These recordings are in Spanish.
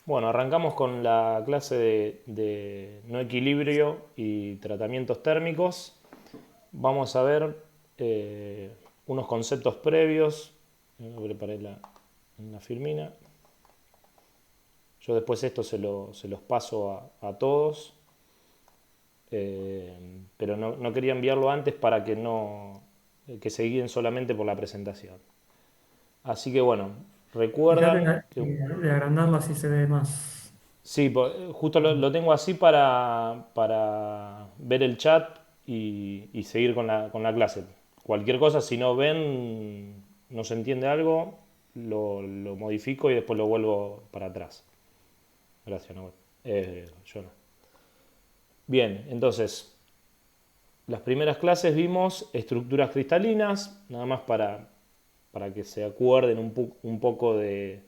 Bueno, arrancamos con la clase de no equilibrio y tratamientos térmicos. Vamos a ver unos conceptos previos. Preparé una filmina. Yo después esto se los paso a todos, pero no quería enviarlo antes para que no que se guíen solamente por la presentación. Así que bueno, Fíjate recuerdan que de agrandarlo así se ve más. sí, justo lo tengo así para ver el chat y seguir con con la clase. Cualquier cosa, si no ven, no se entiende algo, lo modifico y después lo vuelvo para atrás. Gracias, Nahuel. Yo no. Bien, entonces, las primeras clases vimos estructuras cristalinas, nada más para que se acuerden un poco de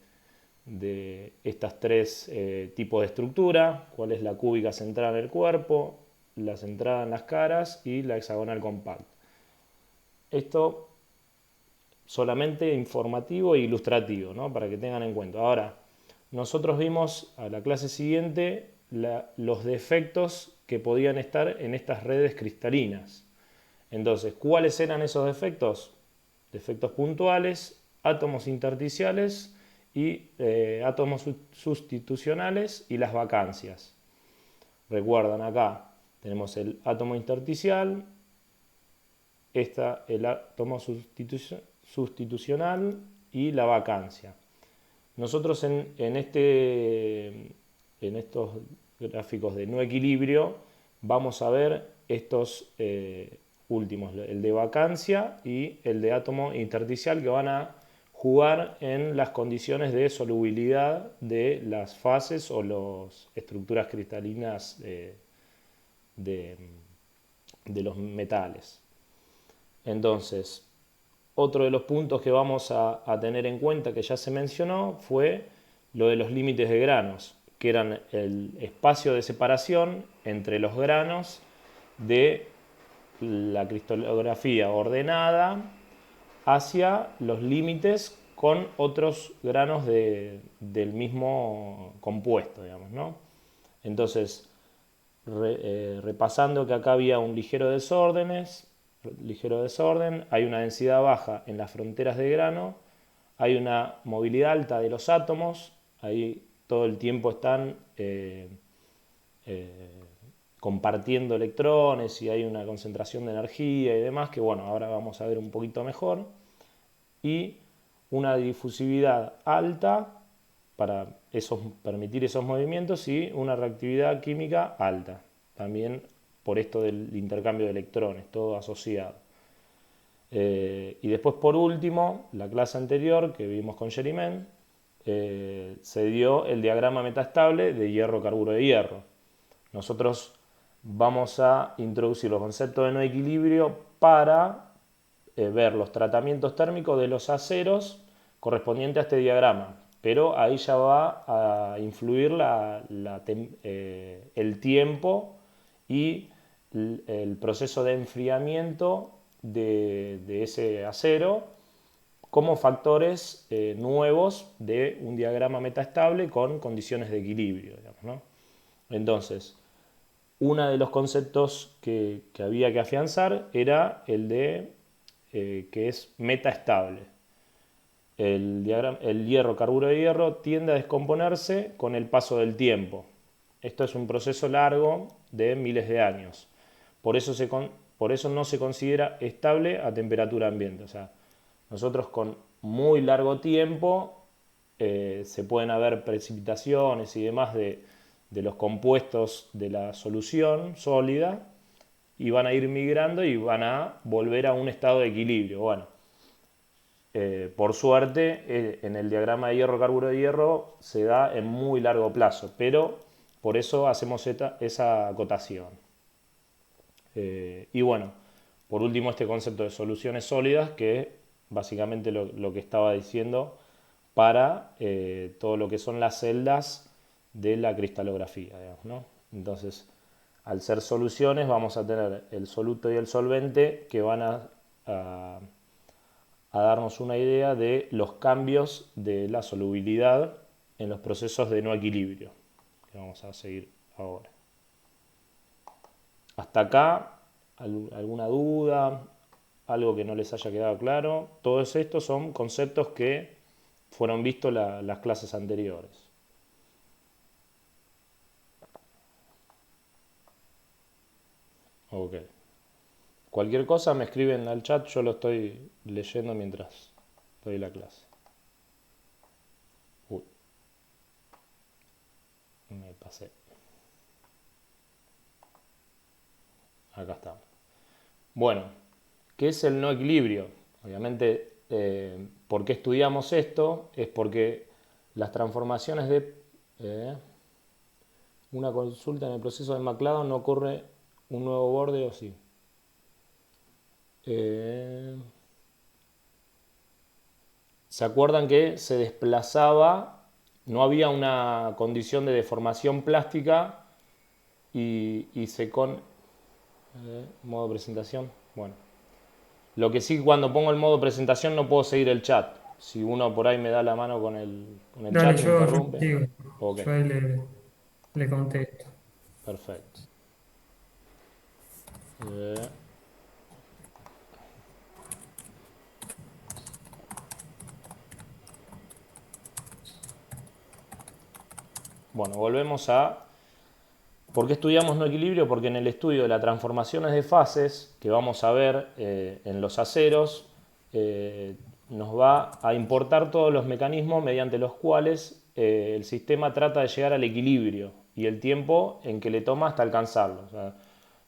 estas tres tipos de estructura, cuál es la cúbica centrada en el cuerpo, la centrada en las caras y la hexagonal compacta. Esto solamente informativo e ilustrativo, ¿no? Para que tengan en cuenta. Ahora, nosotros vimos a la clase siguiente los defectos que podían estar en estas redes cristalinas. Entonces, ¿cuáles eran esos defectos? Defectos puntuales, átomos intersticiales y átomos sustitucionales y las vacancias. Recuerdan acá, tenemos el átomo intersticial, el átomo sustitucional y la vacancia. Nosotros en estos gráficos de no equilibrio vamos a ver estos últimos, el de vacancia y el de átomo intersticial, que van a jugar en las condiciones de solubilidad de las fases o las estructuras cristalinas de, de los metales. Entonces, otro de los puntos que vamos a tener en cuenta, que ya se mencionó, fue lo de los límites de granos, que eran el espacio de separación entre los granos de la cristalografía ordenada hacia los límites con otros granos del mismo compuesto, digamos, ¿no? Entonces, repasando que acá había un ligero desorden, hay una densidad baja en las fronteras de grano, hay una movilidad alta de los átomos, ahí todo el tiempo están eh, compartiendo electrones y hay una concentración de energía y demás, que bueno, ahora vamos a ver un poquito mejor, y una difusividad alta para permitir esos movimientos y una reactividad química alta, también por esto del intercambio de electrones, todo asociado. Y después, por último, la clase anterior que vimos con Gerimen, se dio el diagrama metastable de hierro-carburo de hierro. Nosotros vamos a introducir los conceptos de no equilibrio para ver los tratamientos térmicos de los aceros correspondientes a este diagrama. Pero ahí ya va a influir el tiempo y el proceso de enfriamiento de ese acero como factores nuevos de un diagrama metaestable con condiciones de equilibrio, digamos, ¿no? Entonces, uno de los conceptos que había que afianzar era el de que es metaestable. El hierro, carburo de hierro, tiende a descomponerse con el paso del tiempo. Esto es un proceso largo de miles de años. Por eso, por eso no se considera estable a temperatura ambiente. O sea, nosotros con muy largo tiempo se pueden haber precipitaciones y demás de los compuestos de la solución sólida y van a ir migrando y van a volver a un estado de equilibrio. Bueno, por suerte, en el diagrama de hierro-carburo de hierro se da en muy largo plazo, pero por eso hacemos esa acotación. Y bueno, por último, este concepto de soluciones sólidas, que básicamente lo que estaba diciendo para todo lo que son las celdas de la cristalografía, digamos, ¿no? Entonces, al ser soluciones, vamos a tener el soluto y el solvente que van a darnos una idea de los cambios de la solubilidad en los procesos de no equilibrio, que vamos a seguir ahora. Hasta acá, ¿alguna duda? ¿Algo que no les haya quedado claro? Todos estos son conceptos que fueron vistos las clases anteriores. Ok. Cualquier cosa me escriben al chat, yo lo estoy leyendo mientras doy la clase. Uy, me pasé. Acá está. Bueno, ¿qué es el no equilibrio? Obviamente, ¿por qué estudiamos esto? Es porque las transformaciones de una consulta en el proceso de McLeod no ocurre un nuevo borde o sí. ¿Se acuerdan que se desplazaba? No había una condición de deformación plástica y se con... modo presentación. Bueno. Lo que sí, cuando pongo el modo presentación no puedo seguir el chat. Si uno por ahí me da la mano con el Dale, chat y me yo interrumpe. sigo. Ok, Yo ahí le contesto. perfecto. Eh, bueno, volvemos a... ¿Por qué estudiamos no equilibrio? Porque en el estudio de las transformaciones de fases, que vamos a ver en los aceros, nos va a importar todos los mecanismos mediante los cuales el sistema trata de llegar al equilibrio y el tiempo en que le toma hasta alcanzarlo. O sea,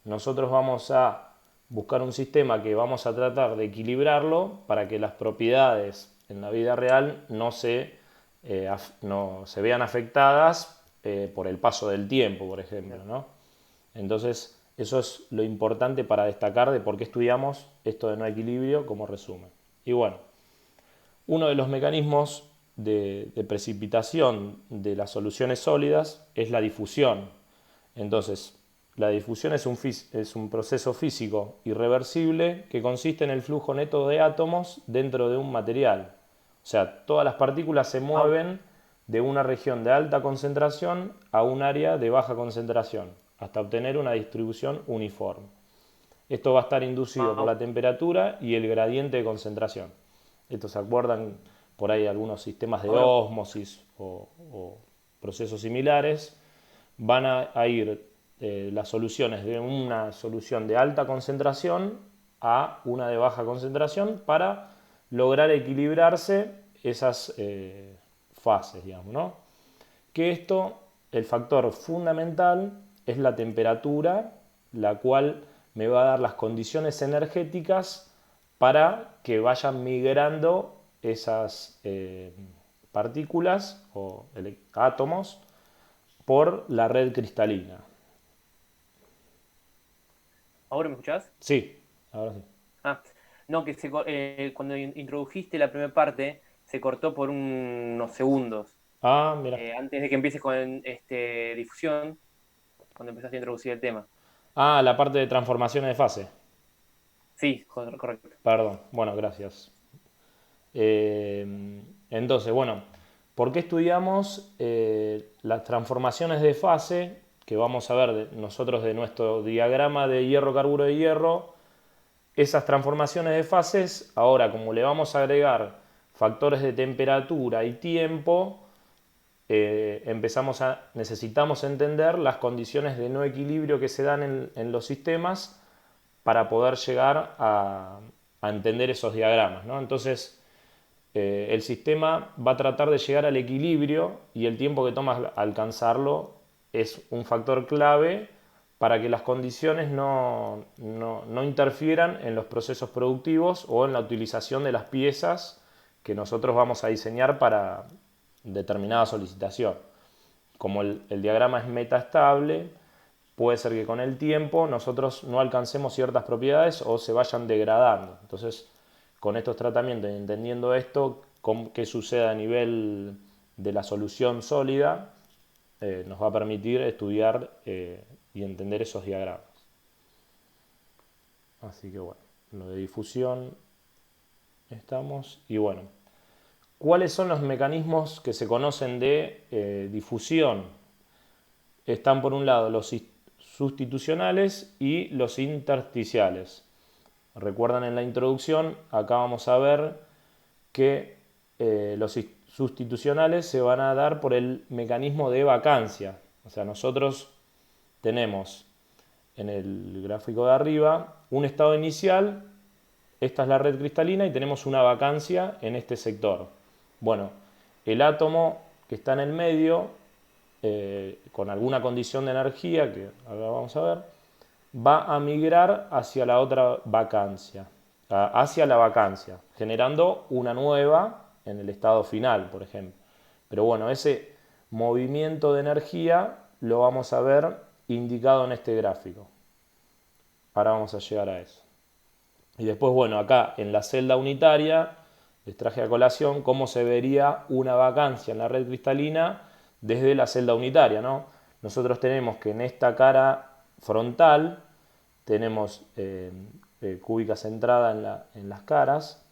nosotros vamos a buscar un sistema que vamos a tratar de equilibrarlo para que las propiedades en la vida real no se vean afectadas por el paso del tiempo, por ejemplo, ¿no? Entonces, eso es lo importante para destacar de por qué estudiamos esto de no equilibrio como resumen. Y bueno, uno de los mecanismos de precipitación de las soluciones sólidas es la difusión. Entonces, la difusión es un proceso físico irreversible que consiste en el flujo neto de átomos dentro de un material. O sea, todas las partículas se mueven de una región de alta concentración a un área de baja concentración, hasta obtener una distribución uniforme. Esto va a estar inducido por la temperatura y el gradiente de concentración. Esto se acuerdan por ahí algunos sistemas de ósmosis o procesos similares. Van a ir las soluciones de una solución de alta concentración a una de baja concentración para lograr equilibrarse esas fases, digamos, ¿no? Que esto, el factor fundamental es la temperatura, la cual me va a dar las condiciones energéticas para que vayan migrando esas partículas o átomos por la red cristalina. ¿Ahora me escuchás? Sí, ahora sí. Ah, no, cuando introdujiste la primera parte se cortó por unos segundos. Ah, mira. Antes de que empieces con difusión, cuando empezaste a introducir el tema. Ah, la parte de transformaciones de fase. Sí, correcto. Perdón. Bueno, gracias. Entonces, bueno, ¿por qué estudiamos las transformaciones de fase que vamos a ver nosotros de nuestro diagrama de hierro-carburo de hierro? Esas transformaciones de fases, ahora como le vamos a agregar factores de temperatura y tiempo, necesitamos entender las condiciones de no equilibrio que se dan en los sistemas para poder llegar a entender esos diagramas, ¿no? Entonces, el sistema va a tratar de llegar al equilibrio y el tiempo que toma alcanzarlo es un factor clave para que las condiciones no interfieran en los procesos productivos o en la utilización de las piezas que nosotros vamos a diseñar para determinada solicitación. Como el diagrama es metaestable, puede ser que con el tiempo nosotros no alcancemos ciertas propiedades o se vayan degradando. Entonces, con estos tratamientos y entendiendo esto, qué sucede a nivel de la solución sólida, nos va a permitir estudiar y entender esos diagramas. Así que bueno, lo de difusión estamos. Y bueno, ¿cuáles son los mecanismos que se conocen de difusión? Están por un lado los sustitucionales y los intersticiales. Recuerdan en la introducción, acá vamos a ver que los sustitucionales se van a dar por el mecanismo de vacancia. O sea, nosotros tenemos en el gráfico de arriba un estado inicial, esta es la red cristalina y tenemos una vacancia en este sector. Bueno, el átomo que está en el medio, con alguna condición de energía, que ahora vamos a ver, va a migrar hacia la otra vacancia, hacia la vacancia, generando una nueva en el estado final, por ejemplo. Pero bueno, ese movimiento de energía lo vamos a ver indicado en este gráfico. Ahora vamos a llegar a eso. Y después, bueno, acá en la celda unitaria les traje a colación cómo se vería una vacancia en la red cristalina desde la celda unitaria, ¿no? Nosotros tenemos que en esta cara frontal tenemos cúbica centrada en las caras.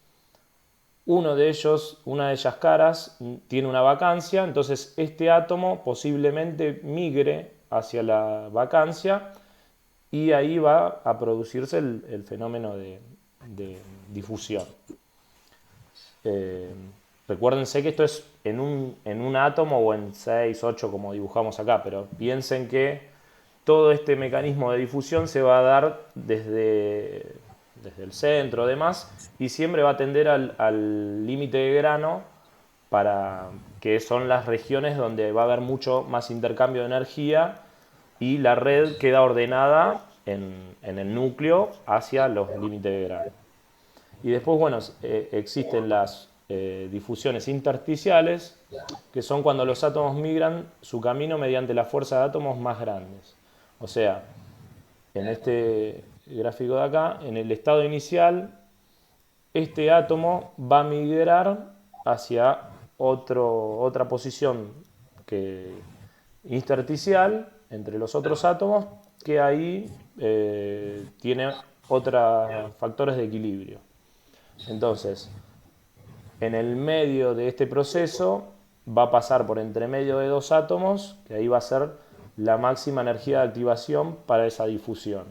Una de ellas caras tiene una vacancia, entonces este átomo posiblemente migre hacia la vacancia y ahí va a producirse el fenómeno de difusión. Recuérdense que esto es en un átomo o en 6, 8 como dibujamos acá, pero piensen que todo este mecanismo de difusión se va a dar desde el centro, además, y siempre va a tender al límite de grano, que son las regiones donde va a haber mucho más intercambio de energía y la red queda ordenada en el núcleo hacia los límites de grano. Y después, bueno, existen las difusiones intersticiales, que son cuando los átomos migran su camino mediante la fuerza de átomos más grandes. O sea, en este gráfico de acá, en el estado inicial, este átomo va a migrar hacia otra posición intersticial entre los otros átomos, que ahí tiene otros factores de equilibrio. Entonces, en el medio de este proceso va a pasar por entre medio de dos átomos, que ahí va a ser la máxima energía de activación para esa difusión.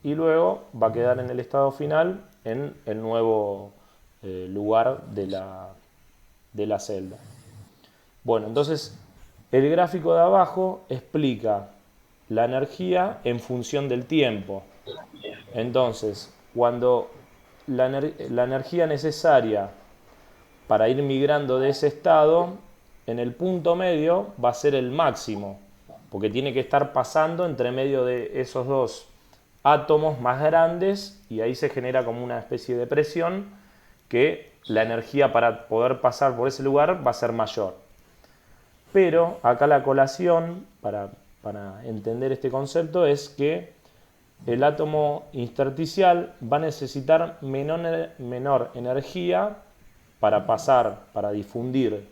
Y luego va a quedar en el estado final en el nuevo lugar de la celda. Bueno, entonces el gráfico de abajo explica la energía en función del tiempo. Entonces, cuando la energía necesaria para ir migrando de ese estado, en el punto medio va a ser el máximo, porque tiene que estar pasando entre medio de esos dos átomos más grandes y ahí se genera como una especie de presión que la energía para poder pasar por ese lugar va a ser mayor. Pero acá la colación, para entender este concepto, es que el átomo intersticial va a necesitar menor energía para pasar, para difundir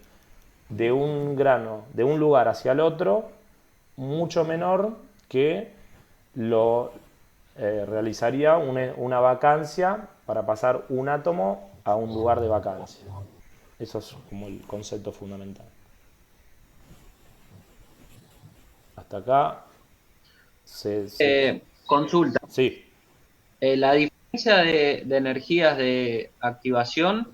de un lugar hacia el otro, mucho menor que lo realizaría una vacancia para pasar un átomo a un lugar de vacancia. Eso es como el concepto fundamental. Hasta acá Consulta. Sí. La diferencia de energías de activación,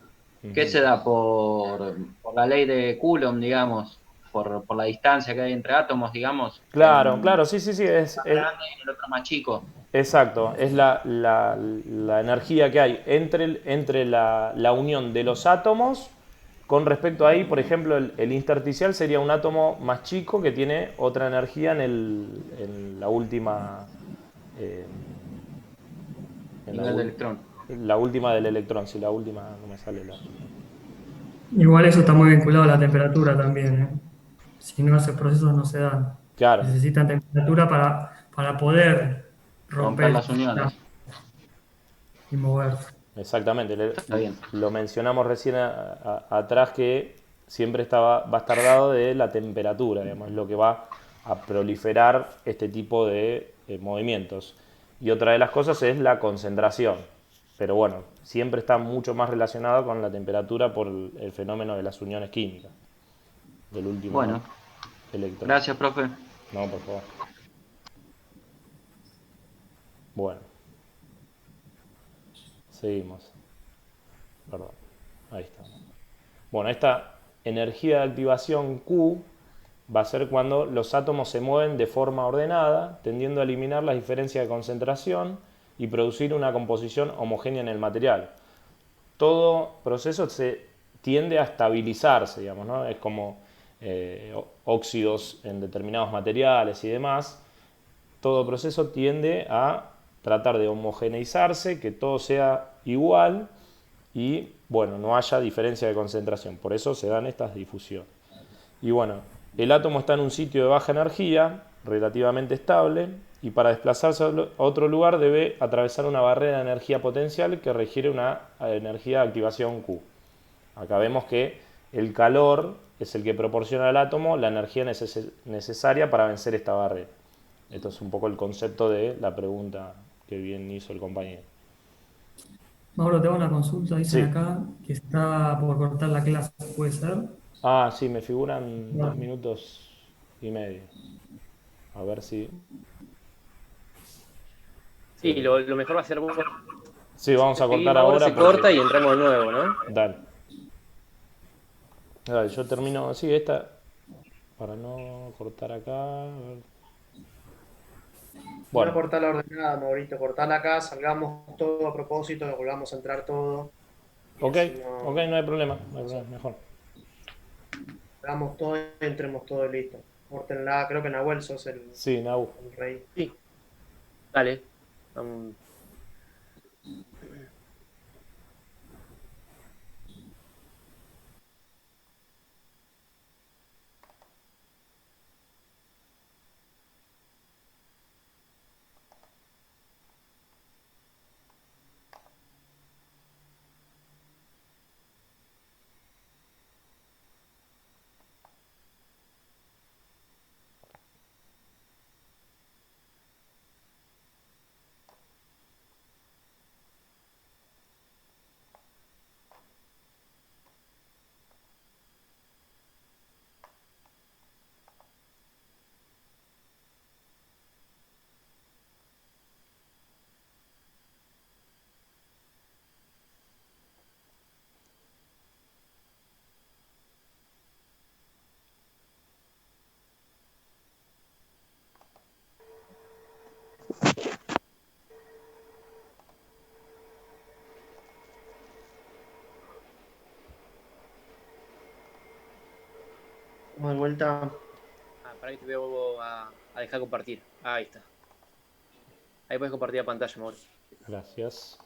¿qué se da por la ley de Coulomb, digamos? Por la distancia que hay entre átomos, digamos. Claro, sí. Más grande y el otro más chico. Exacto, es la energía que hay entre la unión de los átomos. Con respecto a ahí, por ejemplo, el intersticial sería un átomo más chico que tiene otra energía en la última... Nivel de electrón. La última del electrón, sí, la última, no me sale la... Igual eso está muy vinculado a la temperatura también, ¿eh? Si no, esos procesos no se dan. Claro, Necesitan temperatura para poder Romper romper las uniones. y moverse. exactamente. Está bien. Lo mencionamos recién atrás que siempre va a estar dado de la temperatura, digamos, es lo que va a proliferar este tipo de movimientos. Y otra de las cosas es la concentración. pero bueno, siempre está mucho más relacionado con la temperatura por el fenómeno de las uniones químicas del último Bueno, electrón. gracias, profe. No, por favor. Bueno, seguimos. Perdón, ahí está. Bueno, esta energía de activación Q va a ser cuando los átomos se mueven de forma ordenada, tendiendo a eliminar las diferencias de concentración y producir una composición homogénea en el material. Todo proceso se tiende a estabilizarse, digamos, ¿no? Es como óxidos en determinados materiales y demás. Todo proceso tiende a tratar de homogeneizarse, que todo sea igual y, bueno, no haya diferencia de concentración. Por eso se dan estas difusiones. Y bueno, el átomo está en un sitio de baja energía, relativamente estable, y para desplazarse a otro lugar debe atravesar una barrera de energía potencial que requiere una energía de activación Q. Acá vemos que el calor es el que proporciona al átomo la energía necesaria para vencer esta barrera. Esto es un poco el concepto de la pregunta que bien hizo el compañero. Mauro, te hago una consulta, dicen Sí. acá que está por cortar la clase, ¿puede ser? Ah, sí, me figuran 2 Bueno, minutos y medio. A ver si... Sí, lo mejor va a ser vos. Sí, vamos a Seguí, cortar Mauro, ahora se corta y porque... entramos de nuevo, ¿no? Dale. Dale, yo termino... Sí, esta... Para no cortar acá... a ver. No Bueno, cortar la ordenada, Maurito, cortala acá, salgamos todo a propósito, volvamos a entrar todo y ok, así ok, no, no hay problema, no hay problema, mejor. hagamos todo y entremos todo y listo. Córtenla, creo que Nahuel sos Sí, Nau. el rey. Sí, dale. Estamos de vuelta. Para que te vuelvo a dejar compartir. Ahí está. Ahí puedes compartir la pantalla, Mauro. Gracias.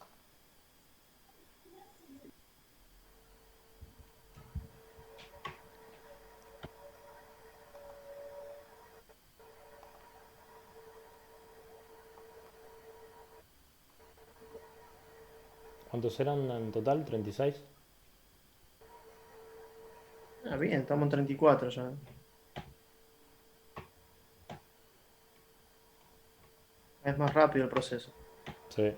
¿Cuántos eran en total? ¿36? Ah, bien, estamos en 34 ya. Es más rápido el proceso. Sí.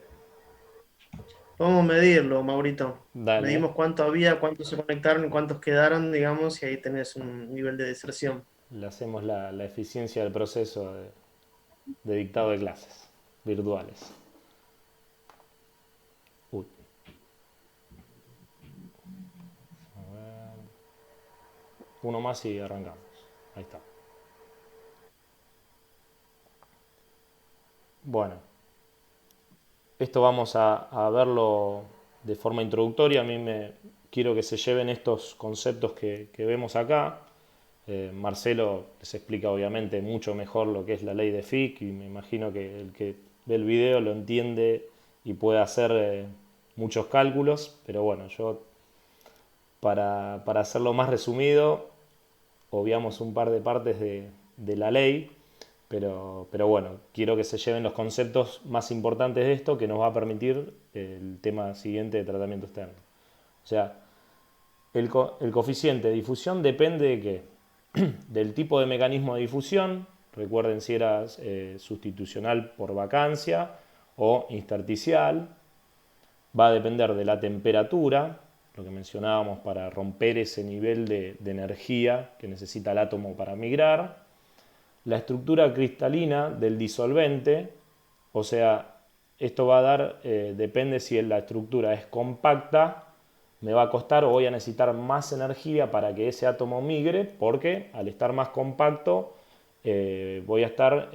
Podemos medirlo, Maurito. Dale. Medimos cuánto había, cuántos se conectaron y cuántos quedaron, digamos, y ahí tenés un nivel de deserción. Le hacemos la eficiencia del proceso de dictado de clases virtuales. Uy. A ver. Uno más y arrancamos. Ahí está. Bueno, esto vamos a verlo de forma introductoria. A mí me quiero que se lleven estos conceptos que vemos acá. Marcelo les explica obviamente mucho mejor lo que es la ley de Fick y me imagino que el que ve el video lo entiende y puede hacer muchos cálculos, pero bueno, yo para hacerlo más resumido, obviamos un par de partes de la ley, pero bueno, quiero que se lleven los conceptos más importantes de esto que nos va a permitir el tema siguiente de tratamiento externo. O sea, el coeficiente de difusión depende de qué? Del tipo de mecanismo de difusión, recuerden si era sustitucional por vacancia o intersticial, va a depender de la temperatura, lo que mencionábamos para romper ese nivel de energía que necesita el átomo para migrar, la estructura cristalina del disolvente, o sea, esto va a dar, depende si la estructura es compacta, me va a costar o voy a necesitar más energía para que ese átomo migre, porque al estar más compacto voy a estar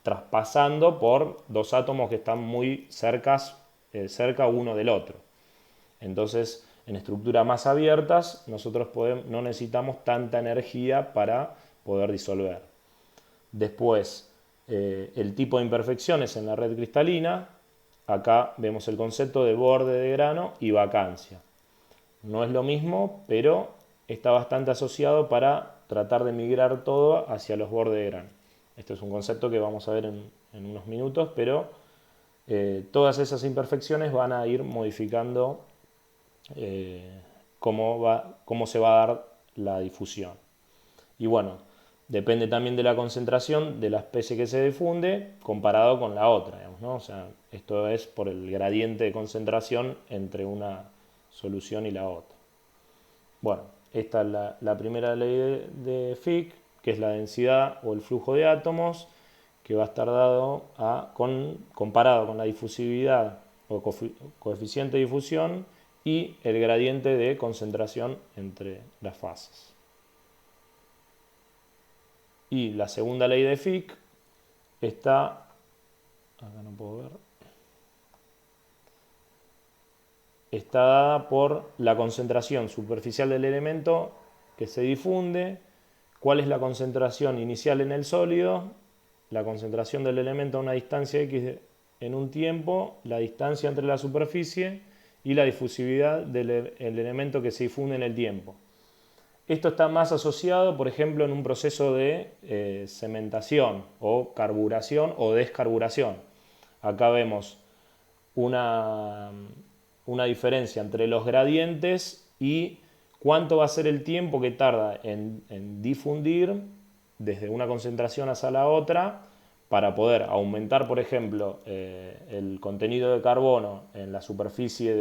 traspasando por dos átomos que están muy cerca uno del otro. Entonces, en estructuras más abiertas, nosotros no necesitamos tanta energía para poder disolver. Después, el tipo de imperfecciones en la red cristalina. Acá vemos el concepto de borde de grano y vacancia. No es lo mismo, pero está bastante asociado para tratar de migrar todo hacia los bordes de grano. Esto es un concepto que vamos a ver en unos minutos, pero todas esas imperfecciones van a ir modificando cómo se va a dar la difusión. Y bueno, depende también de la concentración de la especie que se difunde comparado con la otra, digamos, ¿no? O sea, esto es por el gradiente de concentración entre una solución y la otra. Bueno, esta es la primera ley de Fick, que es la densidad o el flujo de átomos, que va a estar dado comparado con la difusividad o coeficiente de difusión y el gradiente de concentración entre las fases. Y la segunda ley de Fick está, acá no puedo ver, está dada por la concentración superficial del elemento que se difunde, cuál es la concentración inicial en el sólido, la concentración del elemento a una distancia x en un tiempo, la distancia entre la superficie y la difusividad del elemento que se difunde en el tiempo. Esto está más asociado, por ejemplo, en un proceso de cementación o carburación o descarburación. Acá vemos una diferencia entre los gradientes y cuánto va a ser el tiempo que tarda en difundir desde una concentración hacia la otra para poder aumentar, por ejemplo, el contenido de carbono en la superficie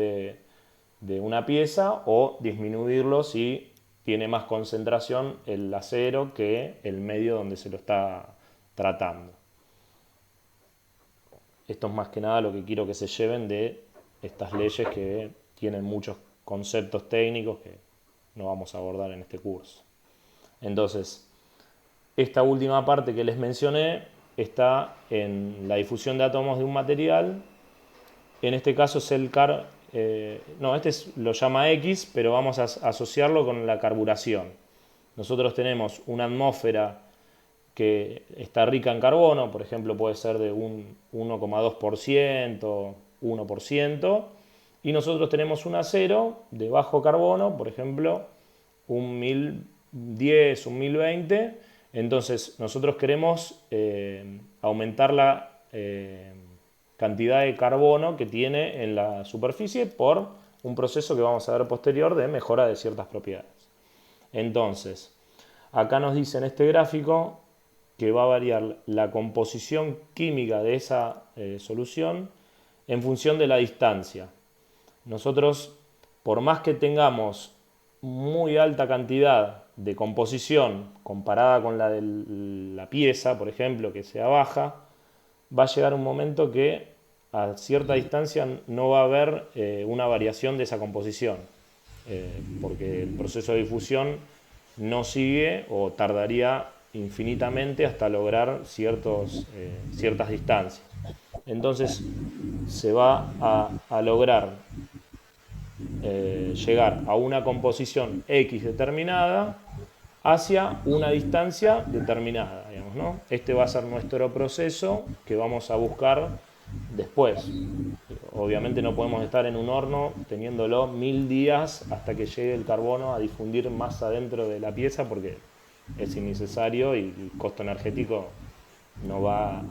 de una pieza o disminuirlo si tiene más concentración el acero que el medio donde se lo está tratando. Esto es más que nada lo que quiero que se lleven de estas leyes que tienen muchos conceptos técnicos que no vamos a abordar en este curso. Entonces, esta última parte que les mencioné está en la difusión de átomos de un material. En este caso es el lo llama X, pero vamos a asociarlo con la carburación. Nosotros tenemos una atmósfera que está rica en carbono, por ejemplo puede ser de un 1,2%, 1%, y nosotros tenemos un acero de bajo carbono, por ejemplo un 1010, un 1020, entonces nosotros queremos aumentar la cantidad de carbono que tiene en la superficie por un proceso que vamos a ver posterior de mejora de ciertas propiedades. Entonces, acá nos dice en este gráfico que va a variar la composición química de esa solución en función de la distancia. Nosotros, por más que tengamos muy alta cantidad de composición comparada con la de la pieza, por ejemplo, que sea baja, va a llegar un momento que a cierta distancia no va a haber una variación de esa composición, porque el proceso de difusión no sigue o tardaría infinitamente hasta lograr ciertas distancias. Entonces se va a lograr llegar a una composición X determinada hacia una distancia determinada, digamos, ¿no? Este va a ser nuestro proceso que vamos a buscar después. Obviamente no podemos estar en un horno teniéndolo 1000 días hasta que llegue el carbono a difundir más adentro de la pieza porque es innecesario y el costo energético no va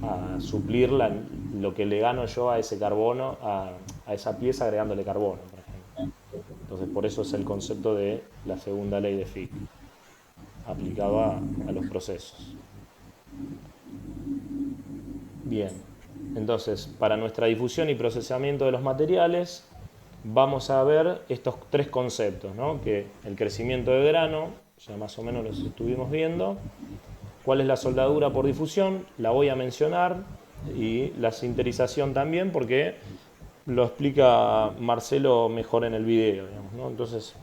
a suplir lo que le gano yo a ese carbono, a esa pieza agregándole carbono, por ejemplo. Entonces por eso es el concepto de la segunda ley de Fick aplicado a los procesos. Bien, Entonces, para nuestra difusión y procesamiento de los materiales, vamos a ver estos tres conceptos, ¿no? Que el crecimiento de grano, ya más o menos los estuvimos viendo. ¿Cuál es la soldadura por difusión? La voy a mencionar. Y la sinterización también, porque lo explica Marcelo mejor en el video, digamos, ¿no? Entonces,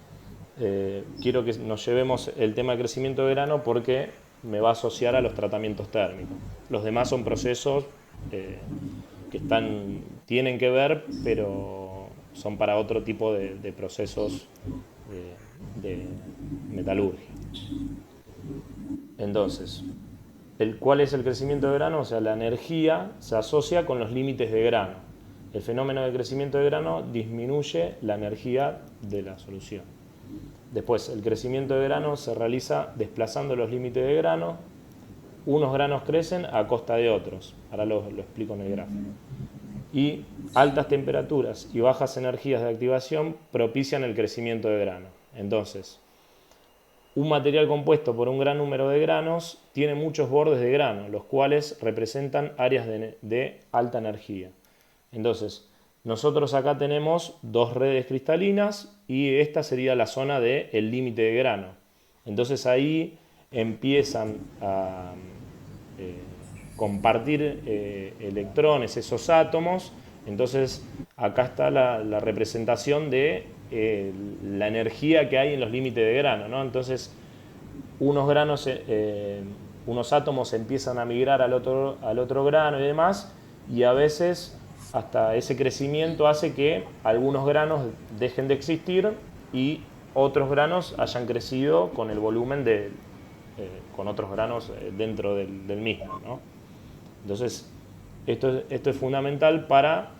quiero que nos llevemos el tema de crecimiento de grano porque me va a asociar a los tratamientos térmicos. Los demás son procesos que tienen que ver, pero son para otro tipo de procesos de metalurgia. Entonces, ¿cuál es el crecimiento de grano? O sea, la energía se asocia con los límites de grano. El fenómeno de crecimiento de grano disminuye la energía de la solución. Después, el crecimiento de grano se realiza desplazando los límites de grano. Unos granos crecen a costa de otros. Ahora lo explico en el gráfico. Y altas temperaturas y bajas energías de activación propician el crecimiento de grano. Entonces, un material compuesto por un gran número de granos tiene muchos bordes de grano, los cuales representan áreas de alta energía. Entonces, nosotros acá tenemos dos redes cristalinas y esta sería la zona del límite de grano. Entonces ahí empiezan a compartir electrones, esos átomos. Entonces acá está la representación de la energía que hay en los límites de grano, ¿no? Entonces unos átomos empiezan a migrar al otro grano y demás, y a veces hasta ese crecimiento hace que algunos granos dejen de existir y otros granos hayan crecido con el volumen con otros granos dentro del mismo, ¿no? Entonces esto es fundamental para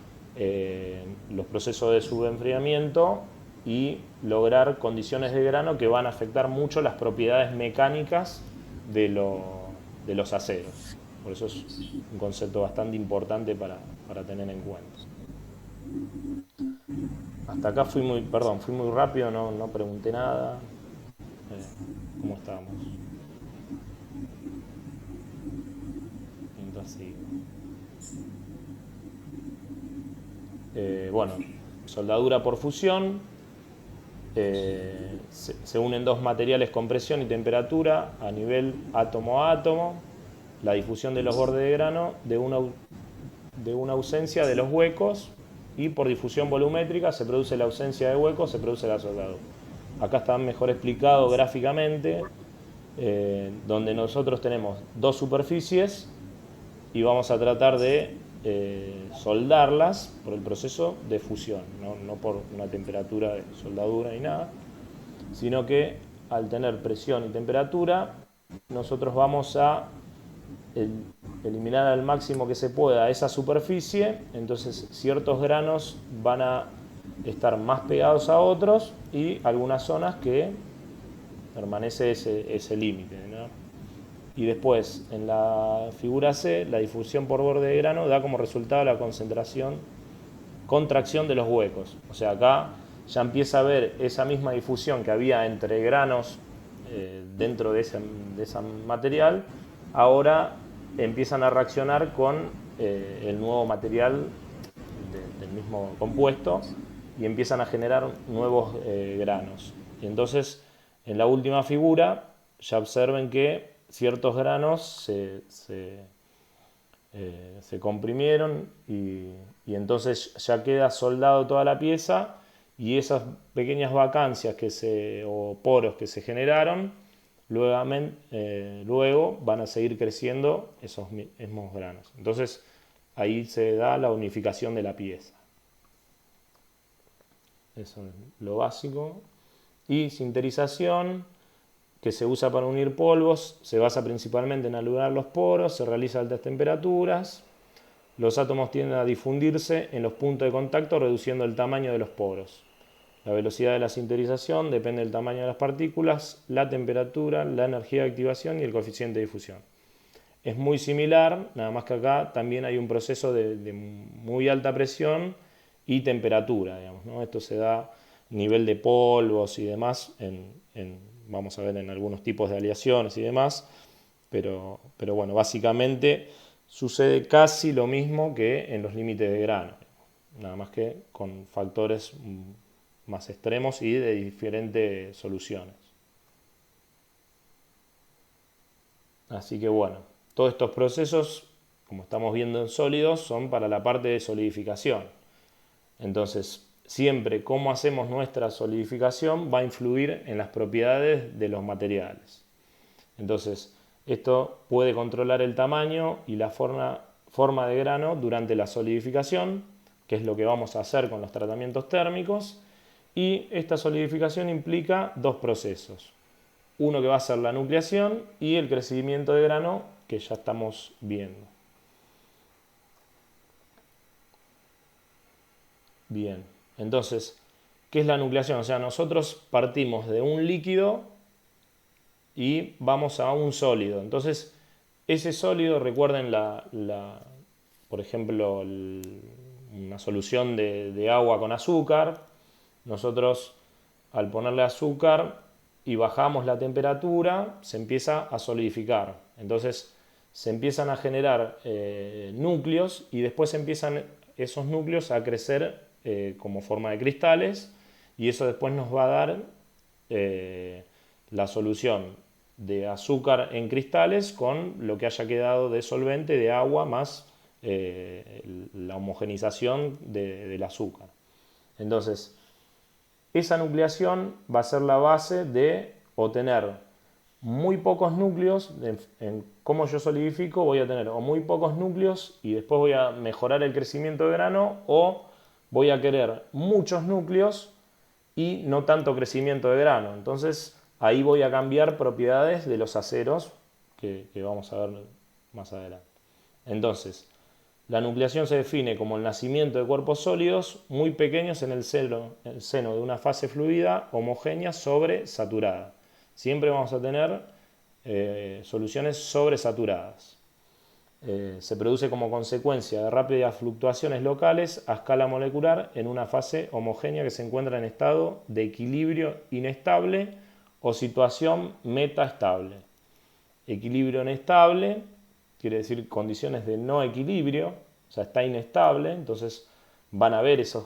los procesos de subenfriamiento y lograr condiciones de grano que van a afectar mucho las propiedades mecánicas de los aceros. Por eso es un concepto bastante importante para tener en cuenta. Hasta acá fui muy rápido, no pregunté nada. ¿Cómo estábamos? Mientras sigo. Bueno, soldadura por fusión. Se unen dos materiales con presión y temperatura a nivel átomo a átomo. La difusión de los bordes de grano de una ausencia de los huecos, y por difusión volumétrica se produce la ausencia de huecos, se produce la soldadura. Acá está mejor explicado gráficamente, donde nosotros tenemos dos superficies y vamos a tratar de soldarlas por el proceso de fusión, no por una temperatura de soldadura ni nada, sino que al tener presión y temperatura nosotros vamos a eliminar al máximo que se pueda esa superficie. Entonces ciertos granos van a estar más pegados a otros y algunas zonas que permanece ese límite, ¿no? Y después en la figura C, la difusión por borde de grano da como resultado la contracción de los huecos. O sea, acá ya empieza a ver esa misma difusión que había entre granos dentro de ese material. Ahora empiezan a reaccionar con el nuevo material del mismo compuesto y empiezan a generar nuevos granos. Y entonces, en la última figura, ya observen que ciertos granos se comprimieron y entonces ya queda soldado toda la pieza, y esas pequeñas vacancias o poros que se generaron luego van a seguir creciendo esos mismos granos. Entonces ahí se da la unificación de la pieza. Eso es lo básico. Y sinterización, que se usa para unir polvos, se basa principalmente en anular los poros, se realiza a altas temperaturas. Los átomos tienden a difundirse en los puntos de contacto, reduciendo el tamaño de los poros. La velocidad de la sinterización depende del tamaño de las partículas, la temperatura, la energía de activación y el coeficiente de difusión. Es muy similar, nada más que acá también hay un proceso de muy alta presión y temperatura, digamos, ¿no? Esto se da a nivel de polvos y demás, vamos a ver en algunos tipos de aleaciones y demás, pero bueno, básicamente sucede casi lo mismo que en los límites de grano, nada más que con factores más extremos y de diferentes soluciones. Así que bueno, todos estos procesos, como estamos viendo en sólidos, son para la parte de solidificación. Entonces, siempre cómo hacemos nuestra solidificación va a influir en las propiedades de los materiales. Entonces, esto puede controlar el tamaño y la forma de grano durante la solidificación, que es lo que vamos a hacer con los tratamientos térmicos. Y esta solidificación implica dos procesos. Uno que va a ser la nucleación y el crecimiento de grano, que ya estamos viendo. Bien, entonces, ¿qué es la nucleación? O sea, nosotros partimos de un líquido y vamos a un sólido. Entonces, ese sólido, recuerden por ejemplo, una solución de agua con azúcar. Nosotros, al ponerle azúcar y bajamos la temperatura, se empieza a solidificar. Entonces, se empiezan a generar núcleos y después empiezan esos núcleos a crecer como forma de cristales, y eso después nos va a dar la solución de azúcar en cristales con lo que haya quedado de solvente de agua más la homogenización del azúcar. Entonces, esa nucleación va a ser la base de obtener muy pocos núcleos. En cómo yo solidifico, voy a tener o muy pocos núcleos y después voy a mejorar el crecimiento de grano, o voy a querer muchos núcleos y no tanto crecimiento de grano. Entonces, ahí voy a cambiar propiedades de los aceros que vamos a ver más adelante. Entonces, la nucleación se define como el nacimiento de cuerpos sólidos muy pequeños en el seno de una fase fluida homogénea sobresaturada. Siempre vamos a tener soluciones sobresaturadas. Se produce como consecuencia de rápidas fluctuaciones locales a escala molecular en una fase homogénea que se encuentra en estado de equilibrio inestable o situación metaestable. Equilibrio inestable quiere decir condiciones de no equilibrio, o sea, está inestable, entonces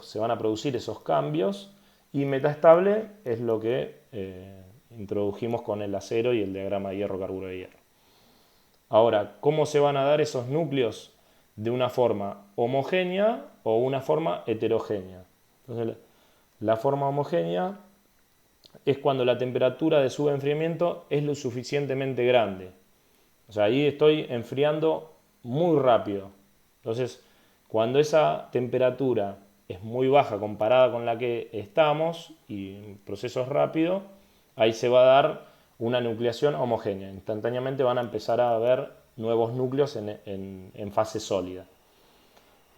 se van a producir esos cambios, y metaestable es lo que introdujimos con el acero y el diagrama de hierro-carburo de hierro. Ahora, ¿cómo se van a dar esos núcleos? De una forma homogénea o una forma heterogénea. Entonces, la forma homogénea es cuando la temperatura de subenfriamiento es lo suficientemente grande. O sea, ahí estoy enfriando muy rápido. Entonces, cuando esa temperatura es muy baja comparada con la que estamos y en procesos rápidos, ahí se va a dar una nucleación homogénea. Instantáneamente van a empezar a haber nuevos núcleos en fase sólida.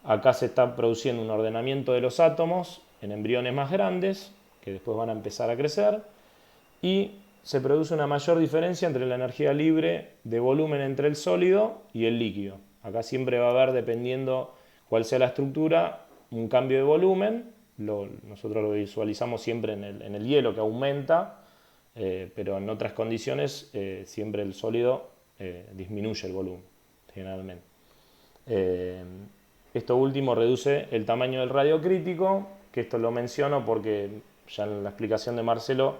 Acá se está produciendo un ordenamiento de los átomos en embriones más grandes, que después van a empezar a crecer, y se produce una mayor diferencia entre la energía libre de volumen entre el sólido y el líquido. Acá siempre va a haber, dependiendo cuál sea la estructura, un cambio de volumen. Nosotros lo visualizamos siempre en el hielo, que aumenta, pero en otras condiciones siempre el sólido disminuye el volumen, generalmente. Esto último reduce el tamaño del radio crítico, que esto lo menciono porque ya en la explicación de Marcelo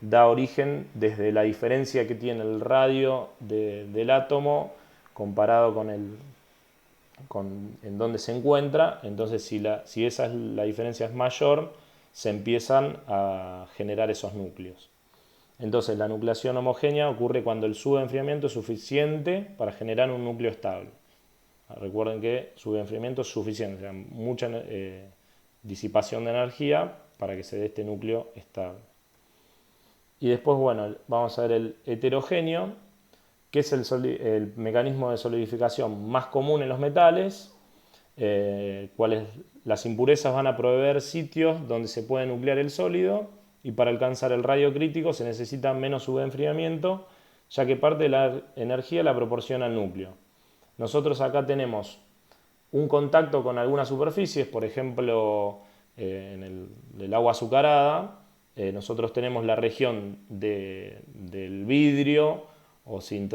da origen desde la diferencia que tiene el radio del átomo comparado con en dónde se encuentra. Entonces, si esa es la diferencia es mayor, se empiezan a generar esos núcleos. Entonces, la nucleación homogénea ocurre cuando el subenfriamiento es suficiente para generar un núcleo estable. Recuerden que subenfriamiento es suficiente, o sea, mucha disipación de energía para que se dé este núcleo estable. Y después, bueno, vamos a ver el heterogéneo, que es el mecanismo de solidificación más común en los metales, las impurezas van a proveer sitios donde se puede nuclear el sólido, y para alcanzar el radio crítico se necesita menos subenfriamiento, ya que parte de la energía la proporciona el núcleo. Nosotros acá tenemos un contacto con algunas superficies, por ejemplo, en el agua azucarada. Nosotros tenemos la región del vidrio, o si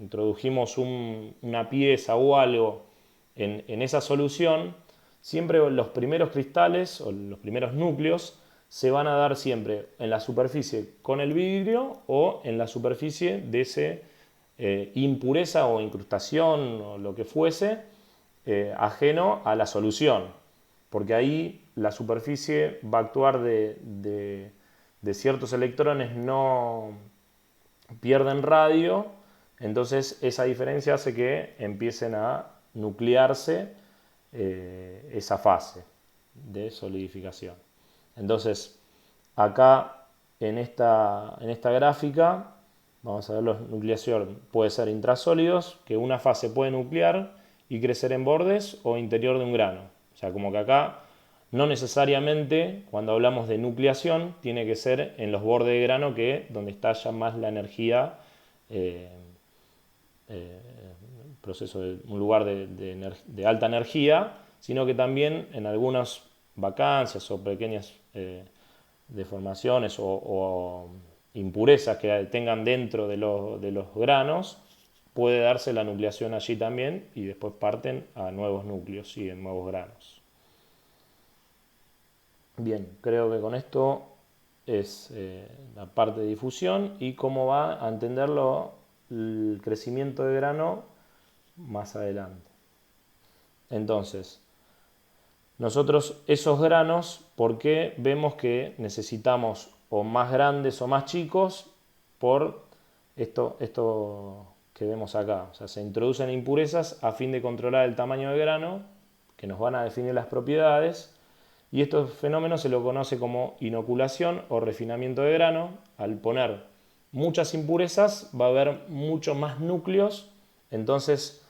introdujimos una pieza o algo en esa solución, siempre los primeros cristales o los primeros núcleos se van a dar siempre en la superficie con el vidrio o en la superficie de ese impureza o incrustación o lo que fuese ajeno a la solución, porque ahí la superficie va a actuar de ciertos electrones, no pierden radio, entonces esa diferencia hace que empiecen a nuclearse esa fase de solidificación. Entonces, acá en esta gráfica, vamos a ver la nucleación. Puede ser intrasólidos, que una fase puede nuclear y crecer en bordes o interior de un grano. O sea, como que acá no necesariamente cuando hablamos de nucleación tiene que ser en los bordes de grano, que donde está ya más la energía, proceso de un lugar de alta energía, sino que también en algunas vacancias o pequeñas deformaciones o impurezas que tengan dentro de los granos, puede darse la nucleación allí también y después parten a nuevos núcleos y en nuevos granos. Bien, creo que con esto es la parte de difusión y cómo va a entenderlo el crecimiento de grano más adelante. Entonces, nosotros esos granos, ¿por qué vemos que necesitamos o más grandes o más chicos? Por esto que vemos acá. O sea, se introducen impurezas a fin de controlar el tamaño de grano, que nos van a definir las propiedades, y estos fenómenos se lo conoce como inoculación o refinamiento de grano. Al poner muchas impurezas va a haber muchos más núcleos, entonces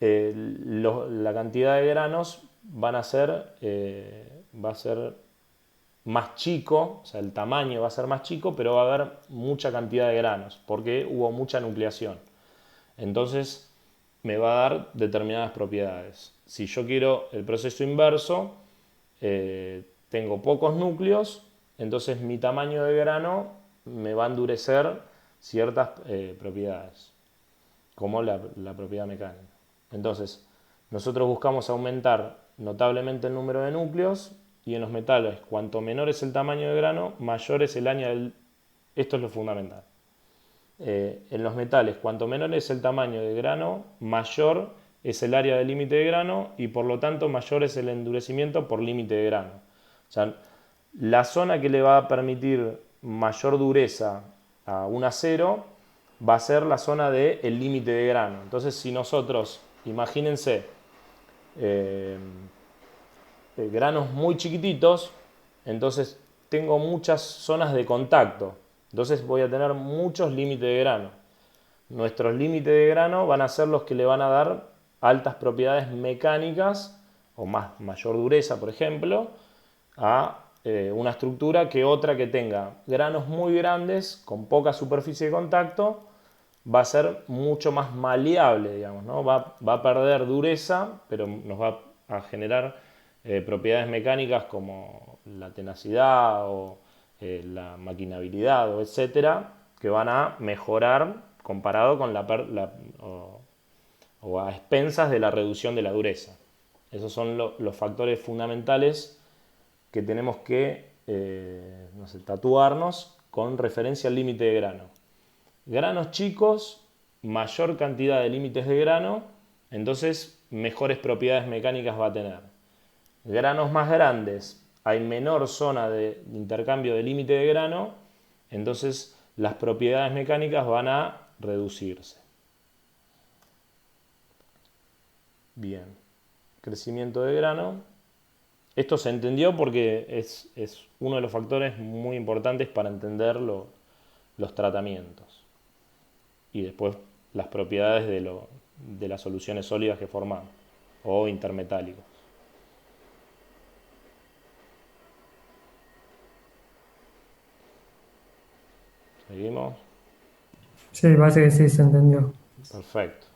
la cantidad de granos va a ser más chico, o sea, el tamaño va a ser más chico, pero va a haber mucha cantidad de granos, porque hubo mucha nucleación. Entonces me va a dar determinadas propiedades. Si yo quiero el proceso inverso, tengo pocos núcleos, entonces mi tamaño de grano me va a endurecer ciertas propiedades, como la propiedad mecánica. Entonces, nosotros buscamos aumentar notablemente el número de núcleos, y en los metales, cuanto menor es el tamaño de grano, mayor es el área del... Esto es lo fundamental. En los metales, cuanto menor es el tamaño de grano, mayor es el área de límite de grano y por lo tanto mayor es el endurecimiento por límite de grano. O sea, la zona que le va a permitir mayor dureza a un acero va a ser la zona del límite de grano. Entonces, si nosotros, imagínense, granos muy chiquititos, entonces tengo muchas zonas de contacto, entonces voy a tener muchos límites de grano. Nuestros límites de grano van a ser los que le van a dar altas propiedades mecánicas o mayor dureza, por ejemplo, a una estructura que otra que tenga granos muy grandes con poca superficie de contacto va a ser mucho más maleable, digamos, ¿no? Va a perder dureza, pero nos va a generar propiedades mecánicas como la tenacidad o la maquinabilidad, etcétera, que van a mejorar comparado con o a expensas de la reducción de la dureza. Esos son los factores fundamentales que tenemos que tatuarnos con referencia al límite de grano. Granos chicos, mayor cantidad de límites de grano, entonces mejores propiedades mecánicas va a tener. Granos más grandes, hay menor zona de intercambio de límite de grano, entonces las propiedades mecánicas van a reducirse. Bien, crecimiento de grano. Esto se entendió porque es uno de los factores muy importantes para entender los tratamientos y después las propiedades de las soluciones sólidas que formamos o intermetálicos. ¿Seguimos? Sí, parece que sí, se entendió. Perfecto.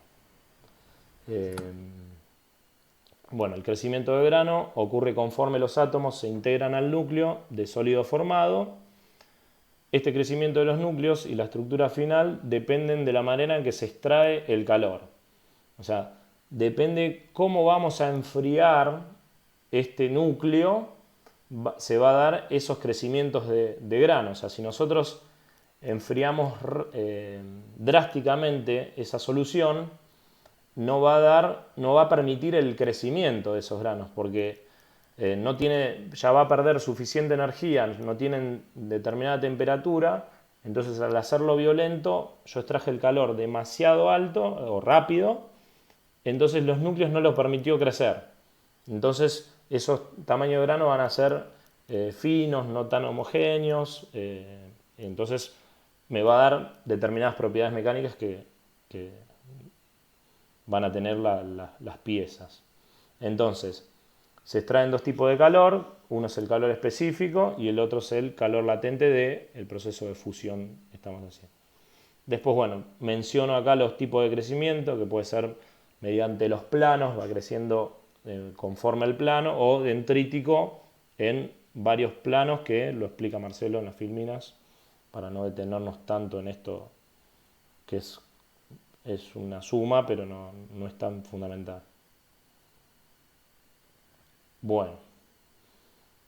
Bueno, el crecimiento de grano ocurre conforme los átomos se integran al núcleo de sólido formado. este crecimiento de los núcleos y la estructura final dependen de la manera en que se extrae el calor. O sea, depende cómo vamos a enfriar este núcleo, se va a dar esos crecimientos de grano. O sea, si nosotros enfriamos drásticamente esa solución, no va a permitir el crecimiento de esos granos, porque ya va a perder suficiente energía, no tienen determinada temperatura. Entonces, al hacerlo violento, yo extraje el calor demasiado alto o rápido, entonces los núcleos no lo permitió crecer. Entonces, esos tamaños de grano van a ser finos, no tan homogéneos. Entonces, me va a dar determinadas propiedades mecánicas que van a tener las piezas. Entonces, se extraen dos tipos de calor. Uno es el calor específico y el otro es el calor latente del proceso de fusión que estamos haciendo. Después, bueno, menciono acá los tipos de crecimiento, que puede ser mediante los planos, va creciendo conforme el plano, o dendrítico en varios planos, que lo explica Marcelo en las filminas, para no detenernos tanto en esto, que es una suma, pero no es tan fundamental. Bueno,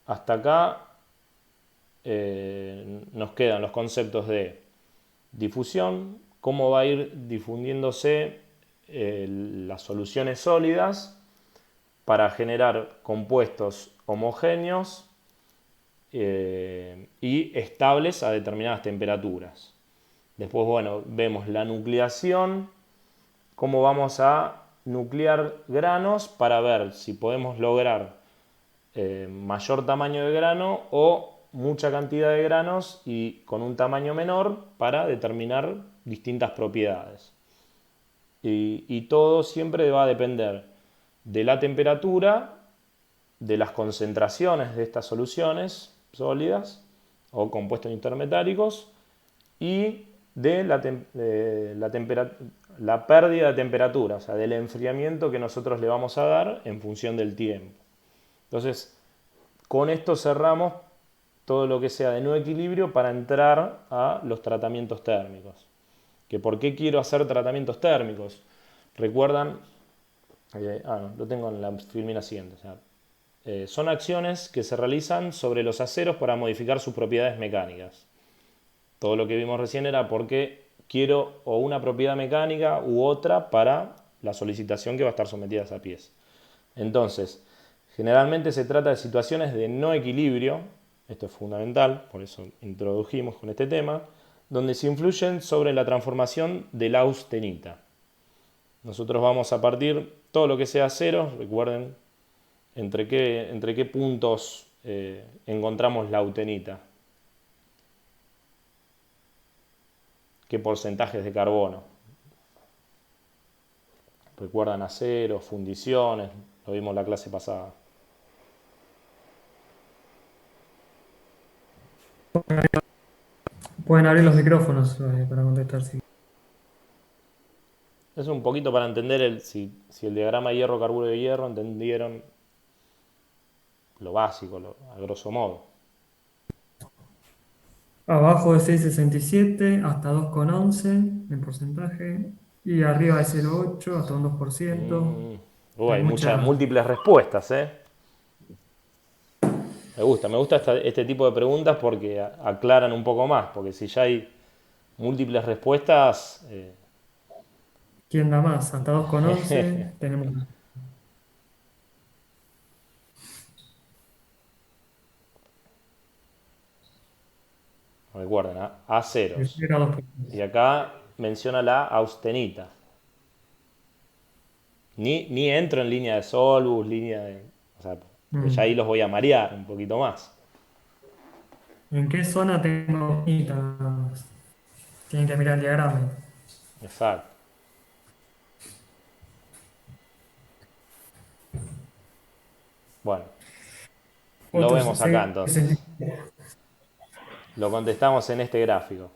hasta acá nos quedan los conceptos de difusión, cómo va a ir difundiéndose las soluciones sólidas para generar compuestos homogéneos y estables a determinadas temperaturas. Después, bueno, vemos la nucleación, cómo vamos a nuclear granos para ver si podemos lograr mayor tamaño de grano o mucha cantidad de granos y con un tamaño menor para determinar distintas propiedades. Y todo siempre va a depender de la temperatura, de las concentraciones de estas soluciones sólidas o compuestos intermetálicos y de la pérdida de temperatura, o sea, del enfriamiento que nosotros le vamos a dar en función del tiempo. Entonces, con esto cerramos todo lo que sea de no equilibrio para entrar a los tratamientos térmicos. ¿Por qué quiero hacer tratamientos térmicos? Recuerdan, lo tengo en la filmina siguiente. O sea, son acciones que se realizan sobre los aceros para modificar sus propiedades mecánicas. Todo lo que vimos recién era porque quiero o una propiedad mecánica u otra para la solicitación que va a estar sometida a esa pieza. Entonces, generalmente se trata de situaciones de no equilibrio, esto es fundamental, por eso introdujimos con este tema, donde se influyen sobre la transformación de la austenita. Nosotros vamos a partir todo lo que sea cero, recuerden entre qué puntos encontramos la austenita. ¿Qué porcentajes de carbono? Recuerdan aceros, fundiciones, lo vimos en la clase pasada. Pueden abrir los micrófonos para contestar. Sí. Es un poquito para entender si el diagrama hierro-carburo de hierro entendieron lo básico, a grosso modo. Abajo de 6,67 hasta 2,11 en porcentaje. Y arriba de 0,8 hasta un 2%. Hay muchas múltiples respuestas, ¿eh? Me gusta este tipo de preguntas porque aclaran un poco más, porque si ya hay múltiples respuestas... ¿Quién da más? Hasta 2,11 tenemos... Recuerden, A0. Y acá menciona la austenita. Ni entro en línea de Solbus, o sea, ya ahí los voy a marear un poquito más. ¿En qué zona tengo austenitas? Tienen que mirar el diagrama. Exacto. Bueno, lo vemos acá entonces. Lo contestamos en este gráfico.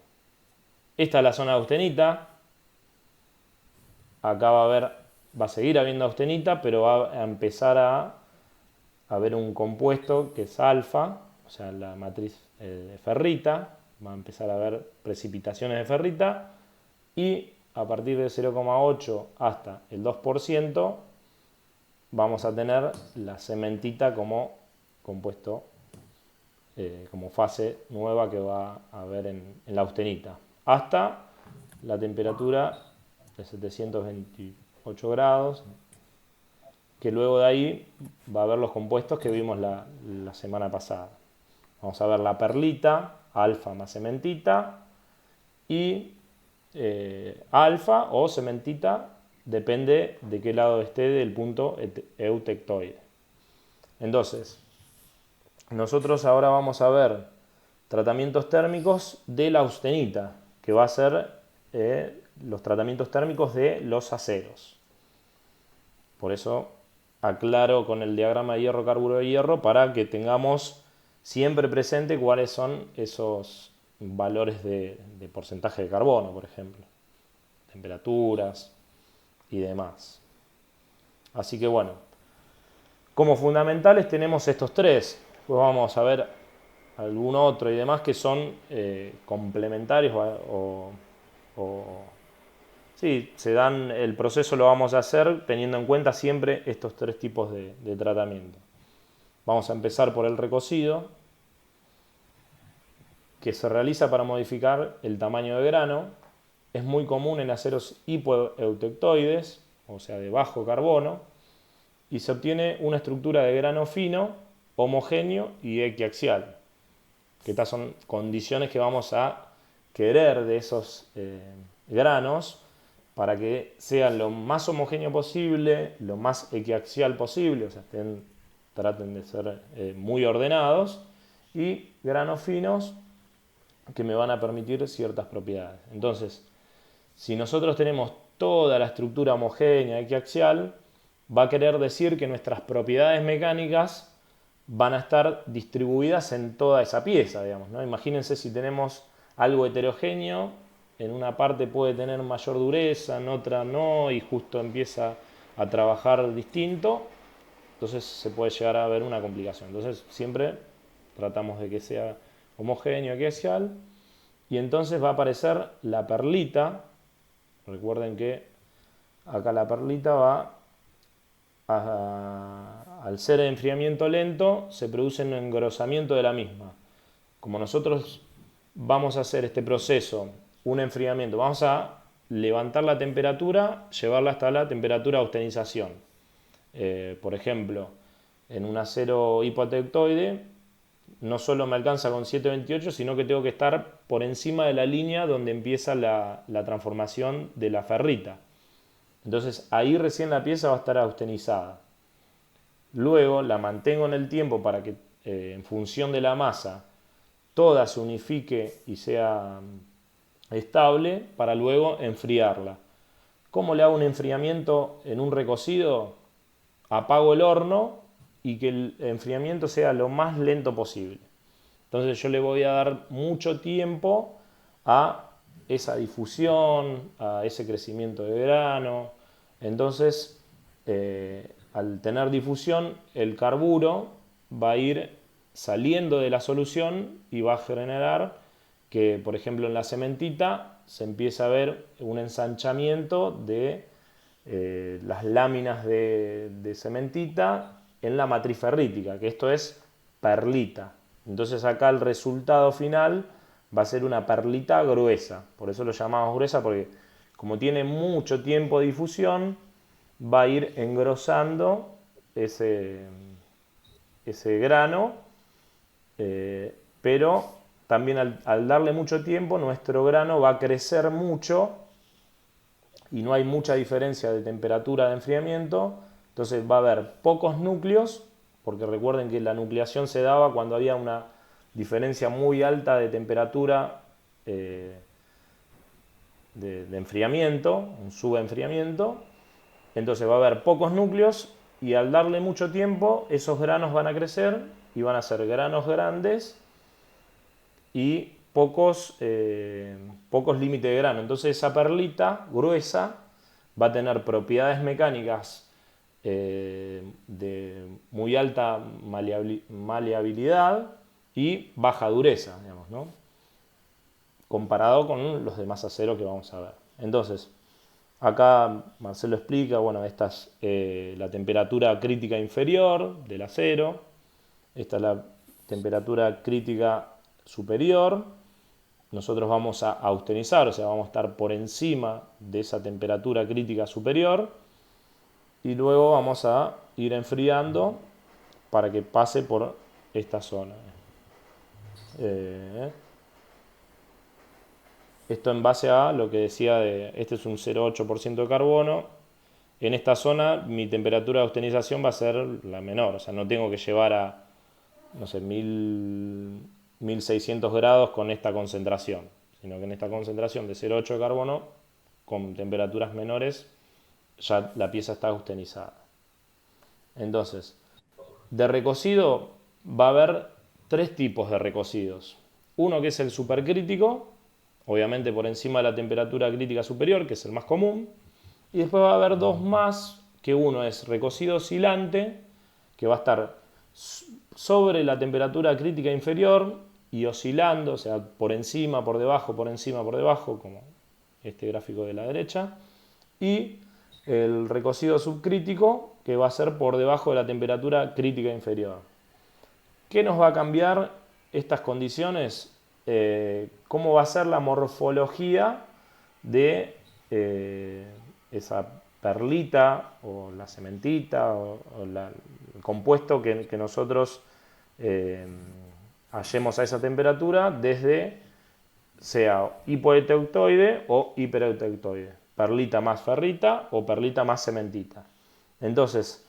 Esta es la zona de austenita. Acá va a seguir habiendo austenita, pero va a empezar a haber un compuesto que es alfa, o sea, la matriz ferrita, va a empezar a haber precipitaciones de ferrita, y a partir de 0,8 hasta el 2% vamos a tener la cementita como compuesto, como fase nueva que va a haber en la austenita, hasta la temperatura de 728 grados, que luego de ahí va a haber los compuestos que vimos la semana pasada. Vamos a ver la perlita, alfa más cementita, y alfa o cementita, depende de qué lado esté del punto eutectoide. Entonces, nosotros ahora vamos a ver tratamientos térmicos de la austenita, que va a ser los tratamientos térmicos de los aceros. Por eso aclaro con el diagrama de hierro, carburo de hierro, para que tengamos siempre presente cuáles son esos valores de porcentaje de carbono, por ejemplo, temperaturas y demás. Así que bueno, como fundamentales tenemos estos tres. Pues vamos a ver algún otro y demás que son complementarios sí, el proceso lo vamos a hacer teniendo en cuenta siempre estos tres tipos de tratamiento. Vamos a empezar por el recocido, que se realiza para modificar el tamaño de grano. Es muy común en aceros hipoeutectoides, o sea de bajo carbono, y se obtiene una estructura de grano fino, homogéneo y equiaxial, que estas son condiciones que vamos a querer de esos granos para que sean lo más homogéneo posible, lo más equiaxial posible, o sea, traten de ser muy ordenados, y granos finos que me van a permitir ciertas propiedades. Entonces, si nosotros tenemos toda la estructura homogénea equiaxial, va a querer decir que nuestras propiedades mecánicas van a estar distribuidas en toda esa pieza, digamos, ¿no? Imagínense si tenemos algo heterogéneo, en una parte puede tener mayor dureza, en otra no, y justo empieza a trabajar distinto, entonces se puede llegar a ver una complicación. Entonces siempre tratamos de que sea homogéneo, equiaxial, y entonces va a aparecer la perlita. Recuerden que acá la perlita va al ser de enfriamiento lento, se produce un engrosamiento de la misma. Como nosotros vamos a hacer este proceso, un enfriamiento, vamos a levantar la temperatura, llevarla hasta la temperatura de austenización. Por ejemplo, en un acero hipotectoide no solo me alcanza con 728, sino que tengo que estar por encima de la línea donde empieza la transformación de la ferrita. Entonces ahí recién la pieza va a estar austenizada. Luego la mantengo en el tiempo para que en función de la masa toda se unifique y sea estable, para luego enfriarla. ¿Cómo le hago un enfriamiento en un recocido? Apago el horno y que el enfriamiento sea lo más lento posible. Entonces yo le voy a dar mucho tiempo a esa difusión, a ese crecimiento de grano. Entonces, al tener difusión, el carburo va a ir saliendo de la solución y va a generar que, por ejemplo, en la cementita se empieza a ver un ensanchamiento de las láminas de cementita en la matriz ferrítica, que esto es perlita. Entonces acá el resultado final va a ser una perlita gruesa. Por eso lo llamamos gruesa, porque como tiene mucho tiempo de difusión, va a ir engrosando ese grano, pero también al darle mucho tiempo, nuestro grano va a crecer mucho y no hay mucha diferencia de temperatura de enfriamiento. Entonces va a haber pocos núcleos, porque recuerden que la nucleación se daba cuando había una diferencia muy alta de temperatura de enfriamiento, un subenfriamiento. Entonces va a haber pocos núcleos y al darle mucho tiempo esos granos van a crecer y van a ser granos grandes y pocos límites de grano. Entonces esa perlita gruesa va a tener propiedades mecánicas de muy alta maleabilidad y baja dureza, digamos, ¿no? comparado con los demás aceros que vamos a ver. Entonces, acá Marcelo explica, bueno, esta es la temperatura crítica inferior del acero, esta es la temperatura crítica superior. Nosotros vamos a austenizar, o sea, vamos a estar por encima de esa temperatura crítica superior y luego vamos a ir enfriando para que pase por esta zona. Esto en base a lo que decía de, este es un 0,8% de carbono. En esta zona mi temperatura de austenización va a ser la menor, o sea, no tengo que llevar a, no sé, 1600 grados con esta concentración, sino que en esta concentración de 0,8 de carbono, con temperaturas menores, ya la pieza está austenizada. Entonces, de recocido va a haber tres tipos de recocidos. Uno que es el supercrítico, obviamente por encima de la temperatura crítica superior, que es el más común. Y después va a haber dos más, que uno es recocido oscilante, que va a estar sobre la temperatura crítica inferior y oscilando, o sea, por encima, por debajo, por encima, por debajo, como este gráfico de la derecha. Y el recocido subcrítico, que va a ser por debajo de la temperatura crítica inferior. ¿Qué nos va a cambiar estas condiciones? ¿Cómo va a ser la morfología de esa perlita o la cementita o el compuesto que nosotros hallemos a esa temperatura desde sea hipoeutectoide o hipereutectoide, perlita más ferrita o perlita más cementita? Entonces,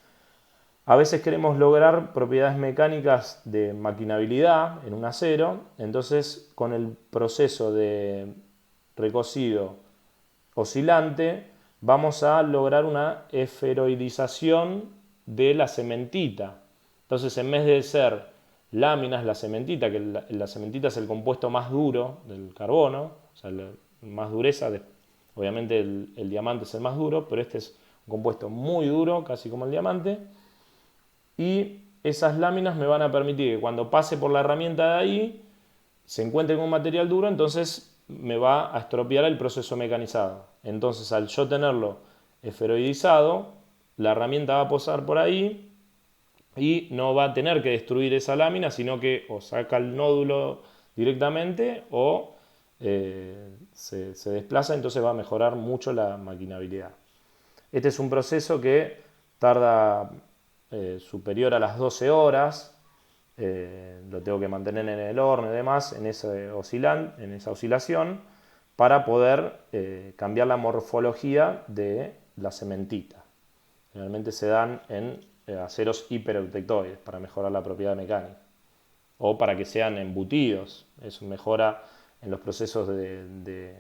a veces queremos lograr propiedades mecánicas de maquinabilidad en un acero, entonces con el proceso de recocido oscilante vamos a lograr una esferoidización de la cementita. Entonces, en vez de ser láminas, la cementita, que la cementita es el compuesto más duro del carbono, o sea, más dureza, obviamente el diamante es el más duro, pero este es un compuesto muy duro, casi como el diamante. Y esas láminas me van a permitir que cuando pase por la herramienta de ahí se encuentre con un material duro, entonces me va a estropear el proceso mecanizado. Entonces, al yo tenerlo esferoidizado, la herramienta va a pasar por ahí y no va a tener que destruir esa lámina, sino que o saca el nódulo directamente o se desplaza, entonces va a mejorar mucho la maquinabilidad. Este es un proceso que tarda superior a las 12 horas, lo tengo que mantener en el horno y demás, en esa oscilación, para poder cambiar la morfología de la cementita. Generalmente se dan en aceros hipereutectoides para mejorar la propiedad mecánica o para que sean embutidos. Eso mejora en los procesos de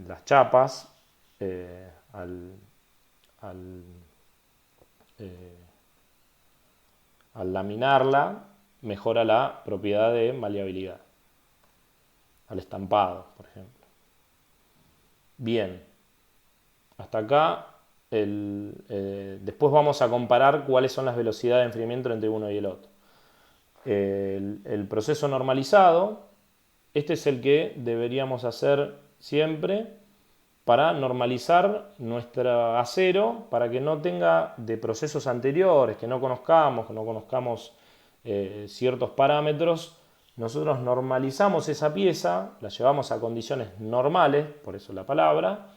las chapas al laminarla, mejora la propiedad de maleabilidad. Al estampado, por ejemplo. Bien, hasta acá. Después vamos a comparar cuáles son las velocidades de enfriamiento entre uno y el otro. El proceso normalizado, este es el que deberíamos hacer siempre para normalizar nuestro acero, para que no tenga de procesos anteriores, que no conozcamos ciertos parámetros. Nosotros normalizamos esa pieza, la llevamos a condiciones normales, por eso la palabra,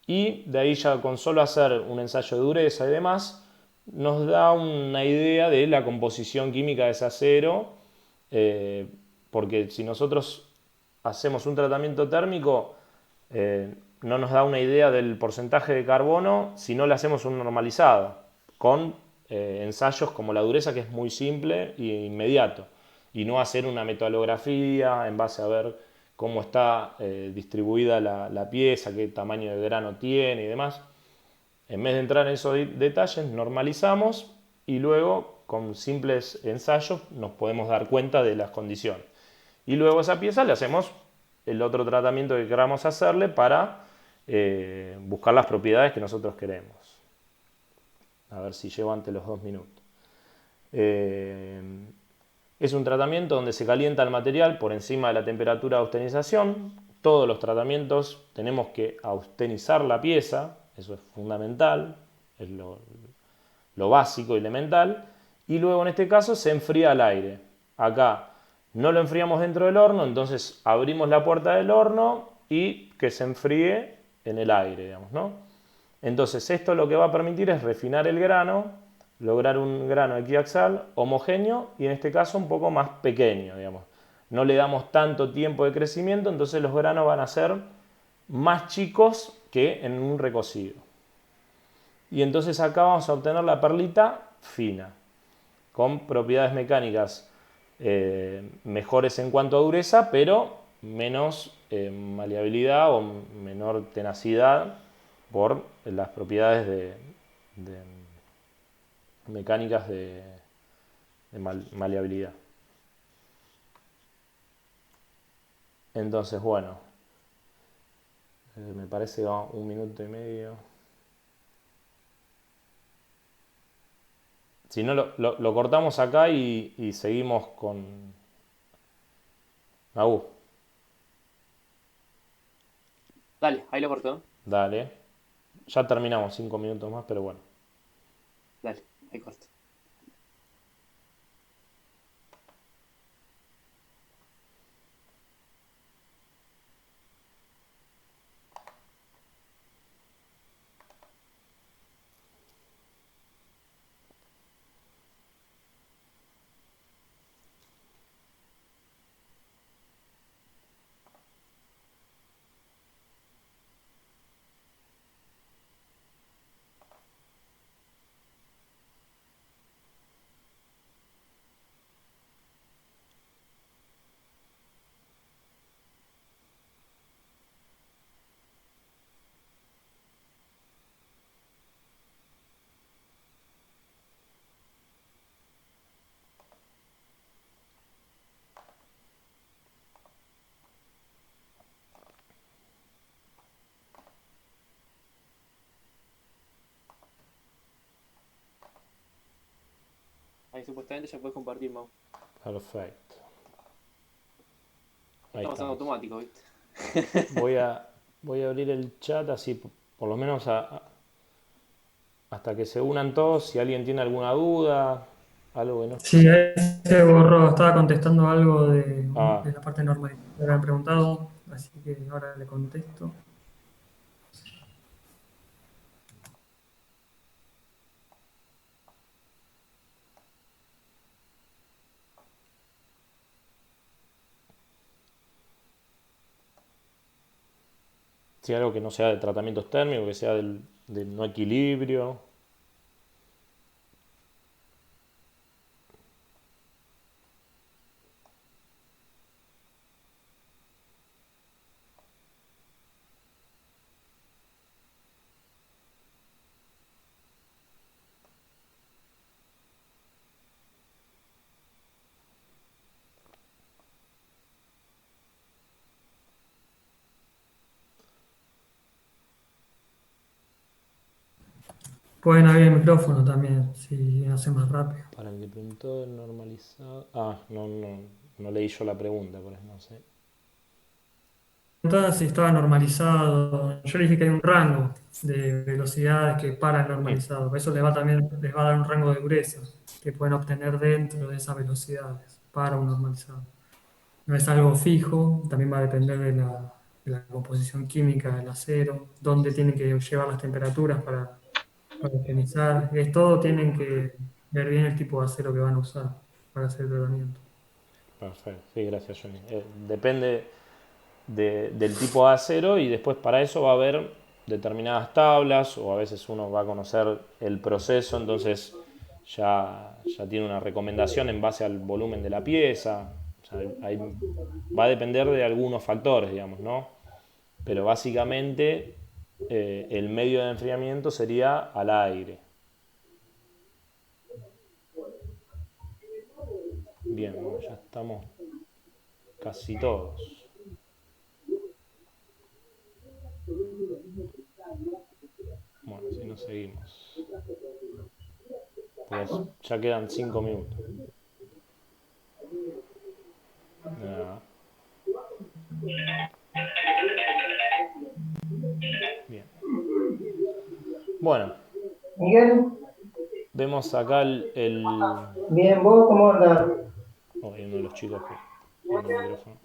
y de ahí ya con solo hacer un ensayo de dureza y demás, nos da una idea de la composición química de ese acero, porque si nosotros hacemos un tratamiento térmico, no nos da una idea del porcentaje de carbono si no le hacemos un normalizado, con ensayos como la dureza, que es muy simple e inmediato, y no hacer una metalografía en base a ver cómo está distribuida la pieza, qué tamaño de grano tiene y demás. En vez de entrar en esos detalles, normalizamos y luego con simples ensayos nos podemos dar cuenta de las condiciones. Y luego a esa pieza le hacemos el otro tratamiento que queramos hacerle para buscar las propiedades que nosotros queremos. A ver si llego ante los 2 minutos. Es un tratamiento donde se calienta el material por encima de la temperatura de austenización. Todos los tratamientos tenemos que austenizar la pieza, eso es fundamental, es lo básico, elemental. Y luego en este caso se enfría al aire. Acá no lo enfriamos dentro del horno, entonces abrimos la puerta del horno y que se enfríe en el aire, digamos, ¿no? Entonces esto lo que va a permitir es refinar el grano, lograr un grano equiaxial, homogéneo y en este caso un poco más pequeño, digamos. No le damos tanto tiempo de crecimiento, entonces los granos van a ser más chicos que en un recocido. Y entonces acá vamos a obtener la perlita fina, con propiedades mecánicas mejores en cuanto a dureza, pero menos maleabilidad o menor tenacidad por las propiedades mecánicas de maleabilidad. Entonces, bueno, me parece que va 1 minuto y medio. Si no, lo cortamos acá y seguimos con Agu. Dale, ahí lo cortó. Dale. Ya terminamos, 5 minutos más, pero bueno. Dale, ahí corto. Ahí supuestamente ya puedes compartir, Mau. Perfecto. Ahí Estamos en estamos. automático, ¿viste? Voy a abrir el chat así, por lo menos hasta que se unan todos. Si alguien tiene alguna duda, algo que no. Sí, ahí se borró, estaba contestando algo Ah, de la parte normal. Me habían preguntado, así que ahora le contesto. si algo que no sea de tratamientos térmicos, que sea del no equilibrio. Pueden abrir el micrófono también, si hace más rápido. Para el que preguntó el normalizado. Ah, no leí yo la pregunta, por eso no sé. Preguntaba si estaba normalizado. Yo le dije que hay un rango de velocidades que para el normalizado. Eso les va a dar un rango de dureza que pueden obtener dentro de esas velocidades para un normalizado. No es algo fijo, también va a depender de la composición química del acero, dónde tienen que llevar las temperaturas para optimizar. Es todo, tienen que ver bien el tipo de acero que van a usar para hacer el tratamiento. Perfecto, sí, gracias, Johnny. Depende del tipo de acero y después para eso va a haber determinadas tablas o a veces uno va a conocer el proceso, entonces ya tiene una recomendación en base al volumen de la pieza. O sea, va a depender de algunos factores, digamos, ¿no? Pero básicamente el medio de enfriamiento sería al aire. Bien, bueno, ya estamos casi todos. Bueno, si no seguimos. Pues ya quedan 5 minutos. Bueno, Miguel, vemos acá bien, ¿vos cómo andás? Oh, hay uno de los chicos que tiene el micrófono.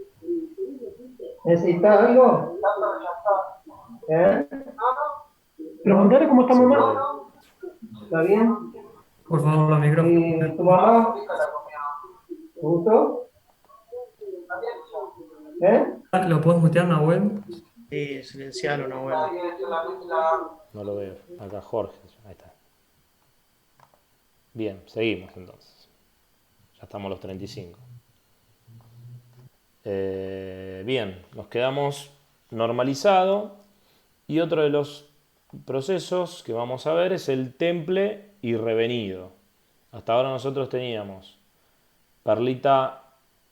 ¿Necesitas algo? ¿Eh? Preguntale cómo está Se mamá. puede. ¿Está bien? Por favor, los micrófonos. ¿Y tu mamá? ¿Te gustó? ¿Eh? ¿Lo podés mutear, Nahuel? Sí, silencialo, no, bueno. No lo veo. Acá Jorge. Ahí está. Bien, seguimos entonces. Ya estamos a los 35. Bien, nos quedamos normalizado. Y otro de los procesos que vamos a ver es el temple y revenido. Hasta ahora nosotros teníamos perlita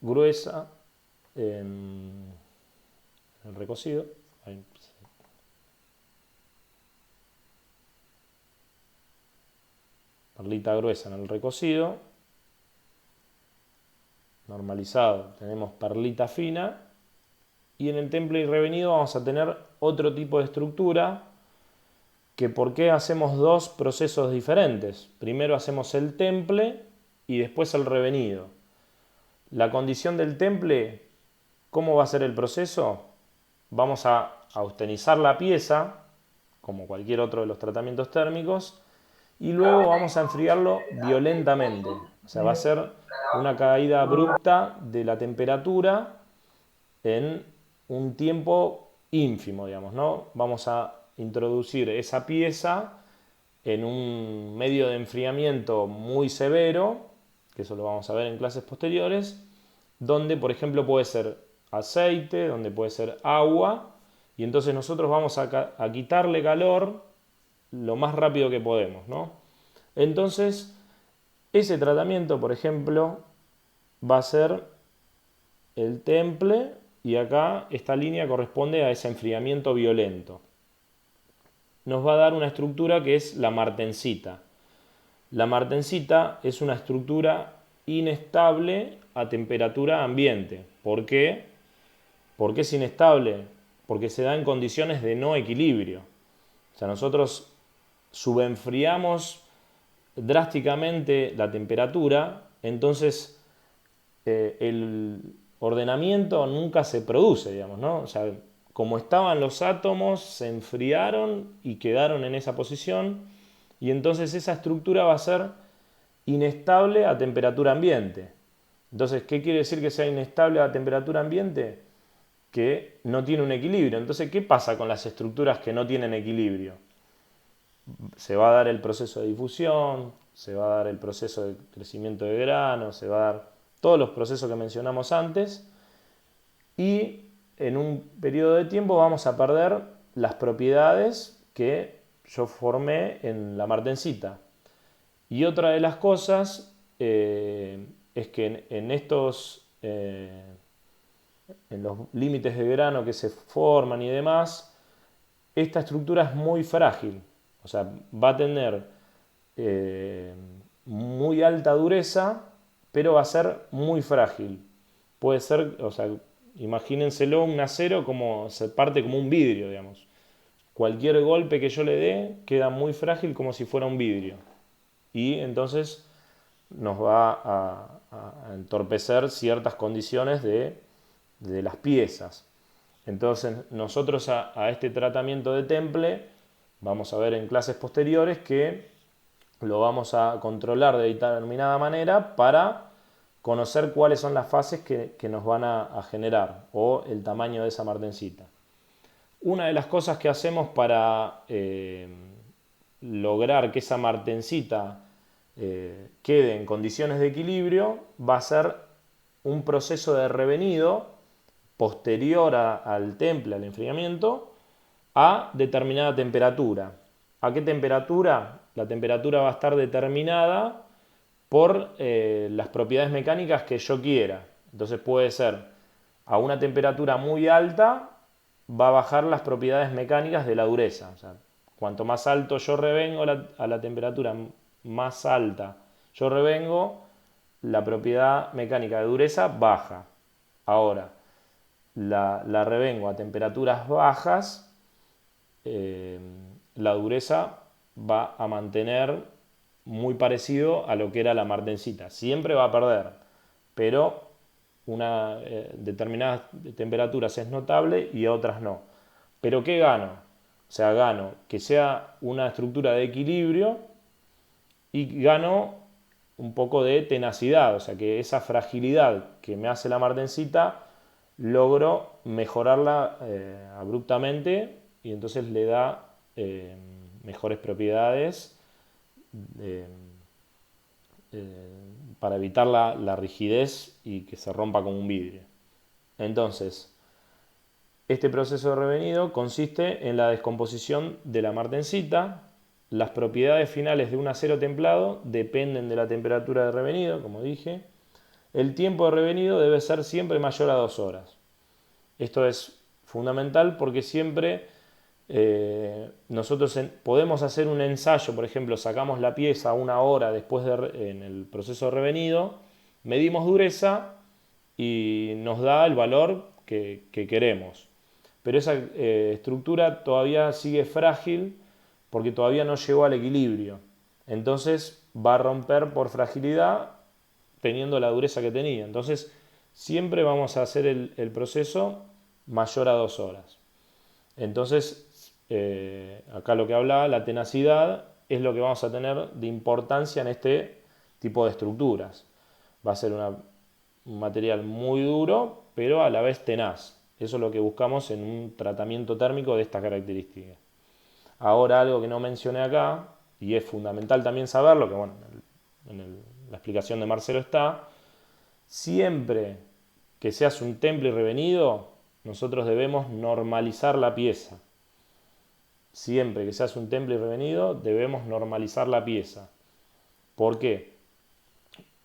gruesa en el recocido. Ahí, sí. Perlita gruesa en el recocido. Normalizado tenemos perlita fina. Y en el temple y revenido vamos a tener otro tipo de estructura. Que ¿por qué hacemos dos procesos diferentes? Primero hacemos el temple y después el revenido. La condición del temple, ¿cómo va a ser el proceso? Vamos a austenizar la pieza, como cualquier otro de los tratamientos térmicos, y luego vamos a enfriarlo violentamente. O sea, va a ser una caída abrupta de la temperatura en un tiempo ínfimo, digamos, ¿no? Vamos a introducir esa pieza en un medio de enfriamiento muy severo, que eso lo vamos a ver en clases posteriores, donde, por ejemplo, puede ser aceite, donde puede ser agua, y entonces nosotros vamos a quitarle calor lo más rápido que podemos, ¿no? Entonces, ese tratamiento, por ejemplo, va a ser el temple, y acá esta línea corresponde a ese enfriamiento violento. Nos va a dar una estructura que es la martensita. La martensita es una estructura inestable a temperatura ambiente. ¿Por qué? ¿Por qué es inestable? Porque se da en condiciones de no equilibrio. O sea, nosotros subenfriamos drásticamente la temperatura, entonces el ordenamiento nunca se produce, digamos, ¿no? O sea, como estaban los átomos, se enfriaron y quedaron en esa posición, y entonces esa estructura va a ser inestable a temperatura ambiente. Entonces, ¿qué quiere decir que sea inestable a temperatura ambiente? Que no tiene un equilibrio. Entonces, ¿qué pasa con las estructuras que no tienen equilibrio? Se va a dar el proceso de difusión, se va a dar el proceso de crecimiento de grano, se va a dar todos los procesos que mencionamos antes, y en un periodo de tiempo vamos a perder las propiedades que yo formé en la martensita. Y otra de las cosas es que en estos, en los límites de grano que se forman y demás, esta estructura es muy frágil. O sea, va a tener muy alta dureza, pero va a ser muy frágil. Puede ser, o sea, imagínenselo un acero como se parte como un vidrio, digamos. Cualquier golpe que yo le dé queda muy frágil como si fuera un vidrio. Y entonces nos va a entorpecer ciertas condiciones de las piezas. Entonces nosotros a este tratamiento de temple vamos a ver en clases posteriores que lo vamos a controlar de determinada manera para conocer cuáles son las fases que nos van a generar, o el tamaño de esa martensita. Una de las cosas que hacemos para lograr que esa martensita quede en condiciones de equilibrio va a ser un proceso de revenido posterior al temple, al enfriamiento, a determinada temperatura. ¿A qué temperatura? La temperatura va a estar determinada por las propiedades mecánicas que yo quiera. Entonces puede ser a una temperatura muy alta, va a bajar las propiedades mecánicas de la dureza. O sea, cuanto más alto yo revengo a la temperatura más alta yo revengo, la propiedad mecánica de dureza baja. Ahora, la revengo a temperaturas bajas, la dureza va a mantener muy parecido a lo que era la martensita. Siempre va a perder, pero una determinadas temperaturas es notable y a otras no. ¿Pero qué gano? O sea, gano que sea una estructura de equilibrio y gano un poco de tenacidad, o sea, que esa fragilidad que me hace la martensita logro mejorarla abruptamente y entonces le da mejores propiedades eh, para evitar la rigidez y que se rompa como un vidrio. Entonces, este proceso de revenido consiste en la descomposición de la martensita. Las propiedades finales de un acero templado dependen de la temperatura de revenido, como dije. El tiempo de revenido debe ser siempre mayor a 2 horas. Esto es fundamental porque siempre nosotros podemos hacer un ensayo, por ejemplo, sacamos la pieza 1 hora después en el proceso de revenido, medimos dureza y nos da el valor que queremos. Pero esa estructura todavía sigue frágil porque todavía no llegó al equilibrio. Entonces va a romper por fragilidad teniendo la dureza que tenía. Entonces siempre vamos a hacer el proceso mayor a 2 horas. Entonces acá lo que hablaba, la tenacidad es lo que vamos a tener de importancia en este tipo de estructuras. Va a ser un material muy duro, pero a la vez tenaz. Eso es lo que buscamos en un tratamiento térmico de estas características. Ahora algo que no mencioné acá, y es fundamental también saberlo, que bueno, la explicación de Marcelo está, siempre que se hace un temple y revenido, nosotros debemos normalizar la pieza. Siempre que se hace un temple y revenido, debemos normalizar la pieza. ¿Por qué?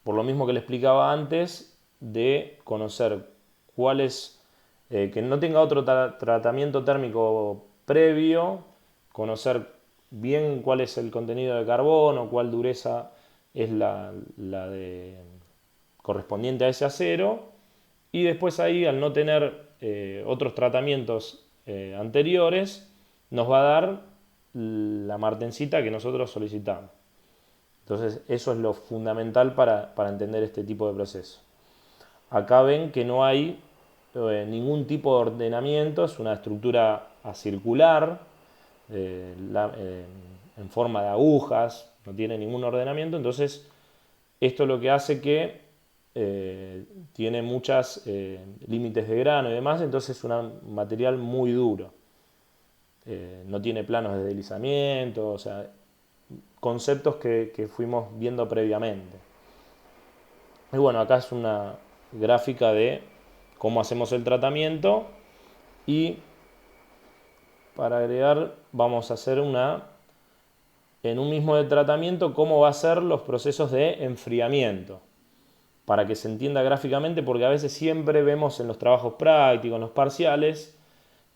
Por lo mismo que le explicaba antes, de conocer cuál es, que no tenga otro tratamiento térmico previo, conocer bien cuál es el contenido de carbono, cuál dureza es la correspondiente a ese acero, y después ahí, al no tener otros tratamientos anteriores, nos va a dar la martensita que nosotros solicitamos. Entonces eso es lo fundamental para entender este tipo de proceso. Acá ven que no hay ningún tipo de ordenamiento, es una estructura acircular, en forma de agujas, no tiene ningún ordenamiento, entonces esto es lo que hace que tiene muchos límites de grano y demás, entonces es un material muy duro. No tiene planos de deslizamiento, o sea, conceptos que fuimos viendo previamente. Y bueno, acá es una gráfica de cómo hacemos el tratamiento y para agregar vamos a hacer en un mismo tratamiento cómo va a ser los procesos de enfriamiento para que se entienda gráficamente, porque a veces siempre vemos en los trabajos prácticos, en los parciales,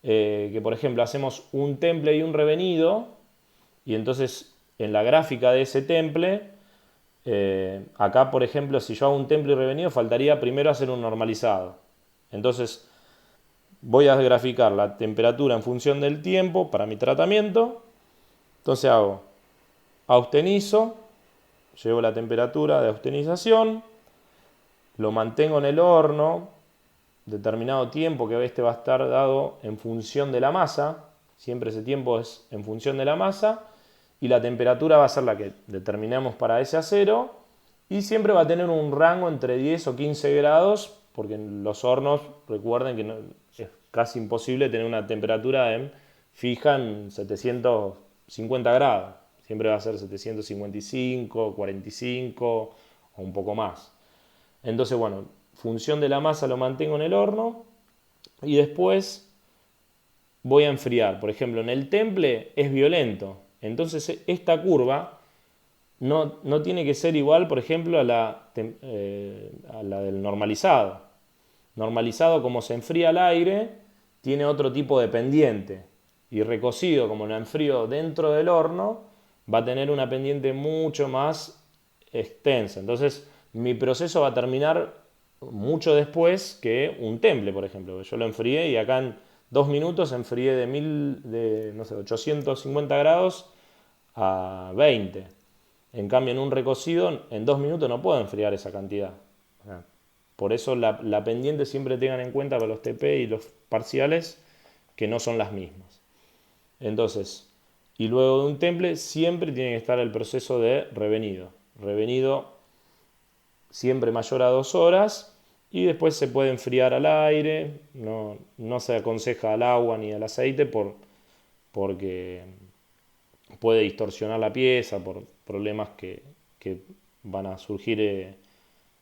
que por ejemplo hacemos un temple y un revenido y entonces en la gráfica de ese temple, acá por ejemplo si yo hago un temple y revenido faltaría primero hacer un normalizado. Entonces voy a graficar la temperatura en función del tiempo para mi tratamiento. Entonces hago austenizo, llevo la temperatura de austenización, lo mantengo en el horno determinado tiempo, que este va a estar dado en función de la masa, siempre ese tiempo es en función de la masa, y la temperatura va a ser la que determinamos para ese acero, y siempre va a tener un rango entre 10 o 15 grados, porque en los hornos, recuerden que es casi imposible tener una temperatura fija en 750 grados, siempre va a ser 755, 45 o un poco más. Entonces, bueno, función de la masa lo mantengo en el horno y después voy a enfriar. Por ejemplo, en el temple es violento. Entonces esta curva no tiene que ser igual, por ejemplo, a la del normalizado. Normalizado, como se enfría el aire, tiene otro tipo de pendiente. Y recocido, como lo enfrío dentro del horno, va a tener una pendiente mucho más extensa. Entonces mi proceso va a terminar mucho después que un temple, por ejemplo. Yo lo enfrié y acá en 2 minutos enfrié de 850 grados a 20. En cambio, en un recocido, en 2 minutos no puedo enfriar esa cantidad. O sea, por eso la pendiente siempre tengan en cuenta para los TP y los parciales que no son las mismas. Entonces, y luego de un temple siempre tiene que estar el proceso de revenido. Revenido siempre mayor a 2 horas y después se puede enfriar al aire. No se aconseja al agua ni al aceite porque puede distorsionar la pieza por problemas que van a surgir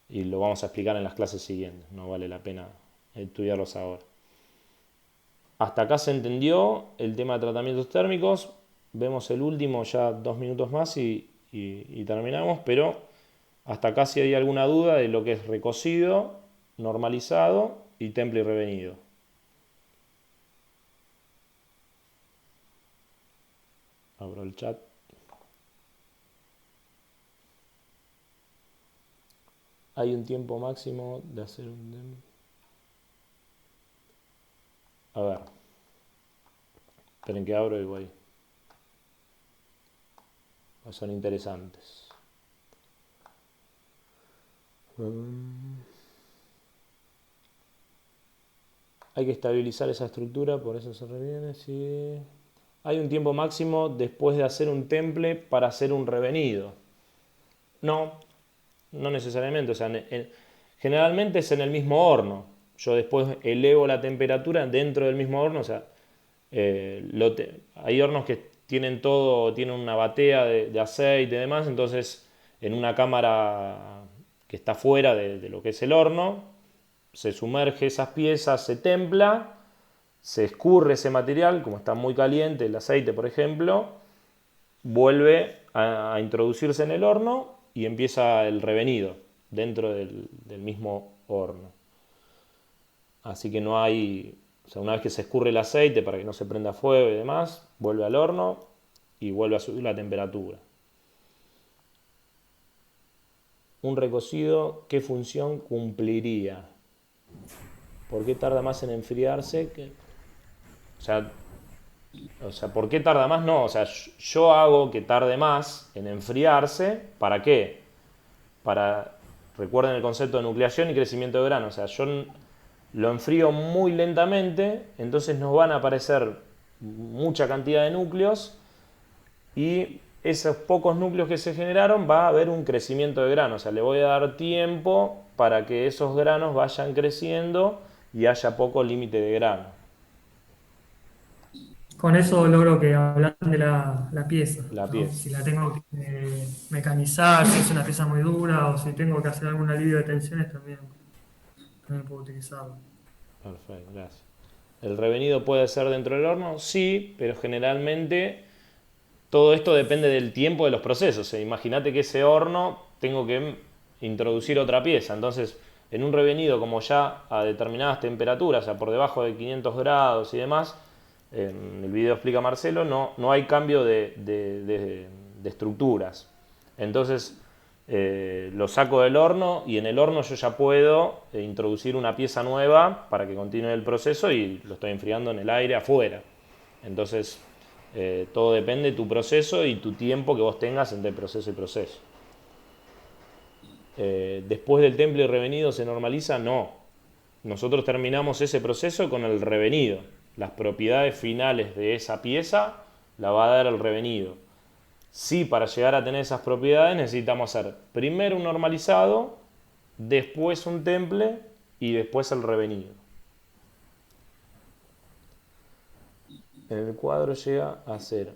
y lo vamos a explicar en las clases siguientes. No vale la pena estudiarlos ahora. Hasta acá se entendió el tema de tratamientos térmicos. Vemos el último, ya 2 minutos más y terminamos, pero hasta acá si hay alguna duda de lo que es recocido, normalizado y temple y revenido. Abro el chat. Hay un tiempo máximo de hacer un temple. A ver. Esperen que abro y voy. Son interesantes. Hay que estabilizar esa estructura, por eso se reviene. Sí. Hay un tiempo máximo después de hacer un temple para hacer un revenido. No necesariamente. O sea, generalmente es en el mismo horno. Yo después elevo la temperatura dentro del mismo horno. O sea, hay hornos que tienen una batea de aceite y demás. Entonces, en una cámara que está fuera de lo que es el horno, se sumerge esas piezas, se templa, se escurre ese material, como está muy caliente el aceite, por ejemplo, vuelve a introducirse en el horno y empieza el revenido dentro del mismo horno. Así que no hay, o sea, una vez que se escurre el aceite para que no se prenda fuego y demás, vuelve al horno y vuelve a subir la temperatura. Un recocido, ¿qué función cumpliría? ¿Por qué tarda más en enfriarse? O sea, ¿por qué tarda más? No, o sea, yo hago que tarde más en enfriarse. ¿Para qué? Recuerden el concepto de nucleación y crecimiento de grano. O sea, yo lo enfrío muy lentamente, entonces nos van a aparecer mucha cantidad de núcleos y esos pocos núcleos que se generaron va a haber un crecimiento de grano. O sea, le voy a dar tiempo para que esos granos vayan creciendo y haya poco límite de grano. Con eso logro que hablan de la pieza, La ¿no? pieza. Si la tengo que mecanizar, si es una pieza muy dura o si tengo que hacer algún alivio de tensiones, también puedo utilizarlo. Perfecto, gracias. ¿El revenido puede ser dentro del horno? Sí, pero generalmente todo esto depende del tiempo de los procesos. Imagínate que ese horno tengo que introducir otra pieza. Entonces, en un revenido, como ya a determinadas temperaturas, o sea, por debajo de 500 grados y demás, en el video explica Marcelo, no hay cambio de estructuras. Entonces, lo saco del horno y en el horno yo ya puedo introducir una pieza nueva para que continúe el proceso y lo estoy enfriando en el aire afuera. Entonces, todo depende de tu proceso y tu tiempo que vos tengas entre proceso y proceso. Después del temple y revenido se normaliza, no. Nosotros terminamos ese proceso con el revenido. Las propiedades finales de esa pieza la va a dar el revenido. Sí, para llegar a tener esas propiedades necesitamos hacer primero un normalizado, después un temple y después el revenido. En el cuadro llega a 0.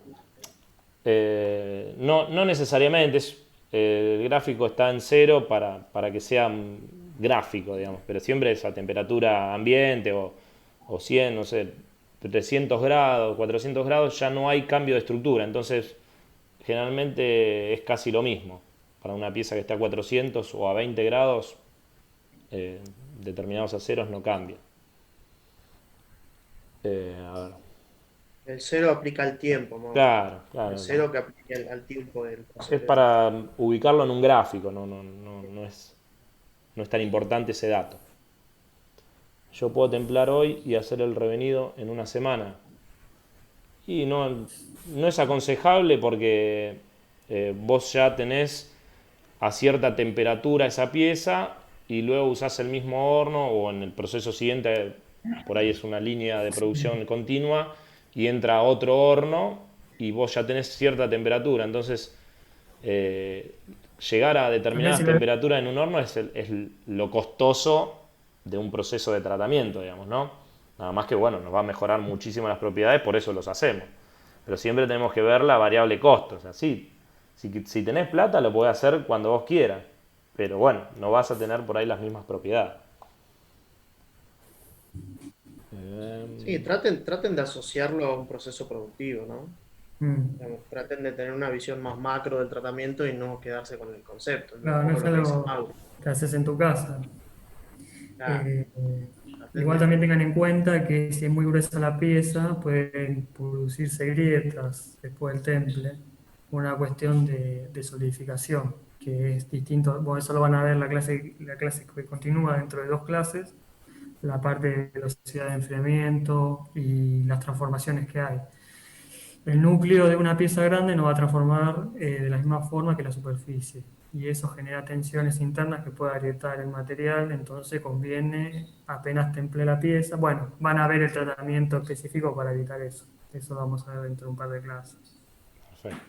No necesariamente, el gráfico está en 0 para que sea gráfico, digamos, pero siempre es a temperatura ambiente o 100, no sé, 300 grados, 400 grados, ya no hay cambio de estructura, entonces generalmente es casi lo mismo. Para una pieza que esté a 400 o a 20 grados, determinados aceros no cambian. A ver. El 0 aplica al tiempo, ¿no? Claro. El 0 que aplica al tiempo del proceso. Es para ubicarlo en un gráfico, no es tan importante ese dato. Yo puedo templar hoy y hacer el revenido en una semana. Y no es aconsejable porque vos ya tenés a cierta temperatura esa pieza y luego usás el mismo horno o en el proceso siguiente, por ahí es una línea de producción continua y entra otro horno y vos ya tenés cierta temperatura. Entonces, llegar a determinadas temperaturas en un horno es lo costoso de un proceso de tratamiento, digamos, ¿no? Nada más que, bueno, nos va a mejorar muchísimo las propiedades, por eso los hacemos. Pero siempre tenemos que ver la variable costo. O sea, sí, si tenés plata lo podés hacer cuando vos quieras, pero bueno, no vas a tener por ahí las mismas propiedades. Sí, traten de asociarlo a un proceso productivo, ¿no? Digamos, traten de tener una visión más macro del tratamiento y no quedarse con el concepto. Es un Claro, no poco es lo que dice algo Mauro. que haces en tu casa. Claro, traten Igual de- también tengan en cuenta que si es muy gruesa la pieza, pueden producirse grietas después del temple, una cuestión de solidificación, que es distinto. Bueno, eso lo van a ver la clase que continúa dentro de 2 clases, la parte de velocidad de enfriamiento y las transformaciones que hay. El núcleo de una pieza grande no va a transformar de la misma forma que la superficie y eso genera tensiones internas que puede agrietar el material, entonces conviene apenas temple la pieza. Bueno, van a ver el tratamiento específico para evitar eso. Eso lo vamos a ver dentro de un par de clases. Perfecto.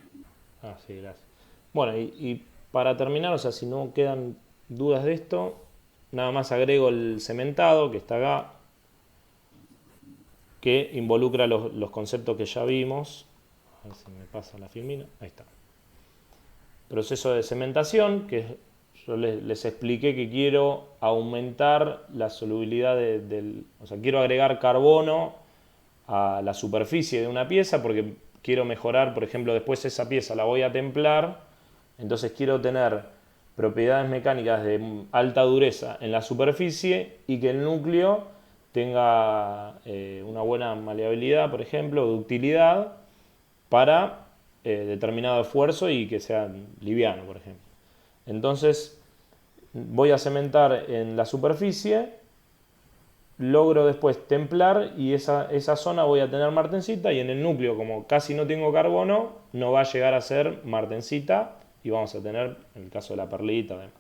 Ah, sí, gracias. Bueno, y para terminar, o sea, si no quedan dudas de esto, nada más agrego el cementado que está acá, que involucra los conceptos que ya vimos. A ver si me pasa la filmina. Ahí está. Proceso de cementación, que yo les expliqué que quiero aumentar la solubilidad o sea, quiero agregar carbono a la superficie de una pieza porque quiero mejorar, por ejemplo, después esa pieza la voy a templar, entonces quiero tener propiedades mecánicas de alta dureza en la superficie y que el núcleo tenga una buena maleabilidad, por ejemplo, ductilidad para determinado esfuerzo y que sea liviano, por ejemplo. Entonces voy a cementar en la superficie, logro después templar y esa zona voy a tener martensita y en el núcleo, como casi no tengo carbono, no va a llegar a ser martensita y vamos a tener, en el caso de la perlita, además.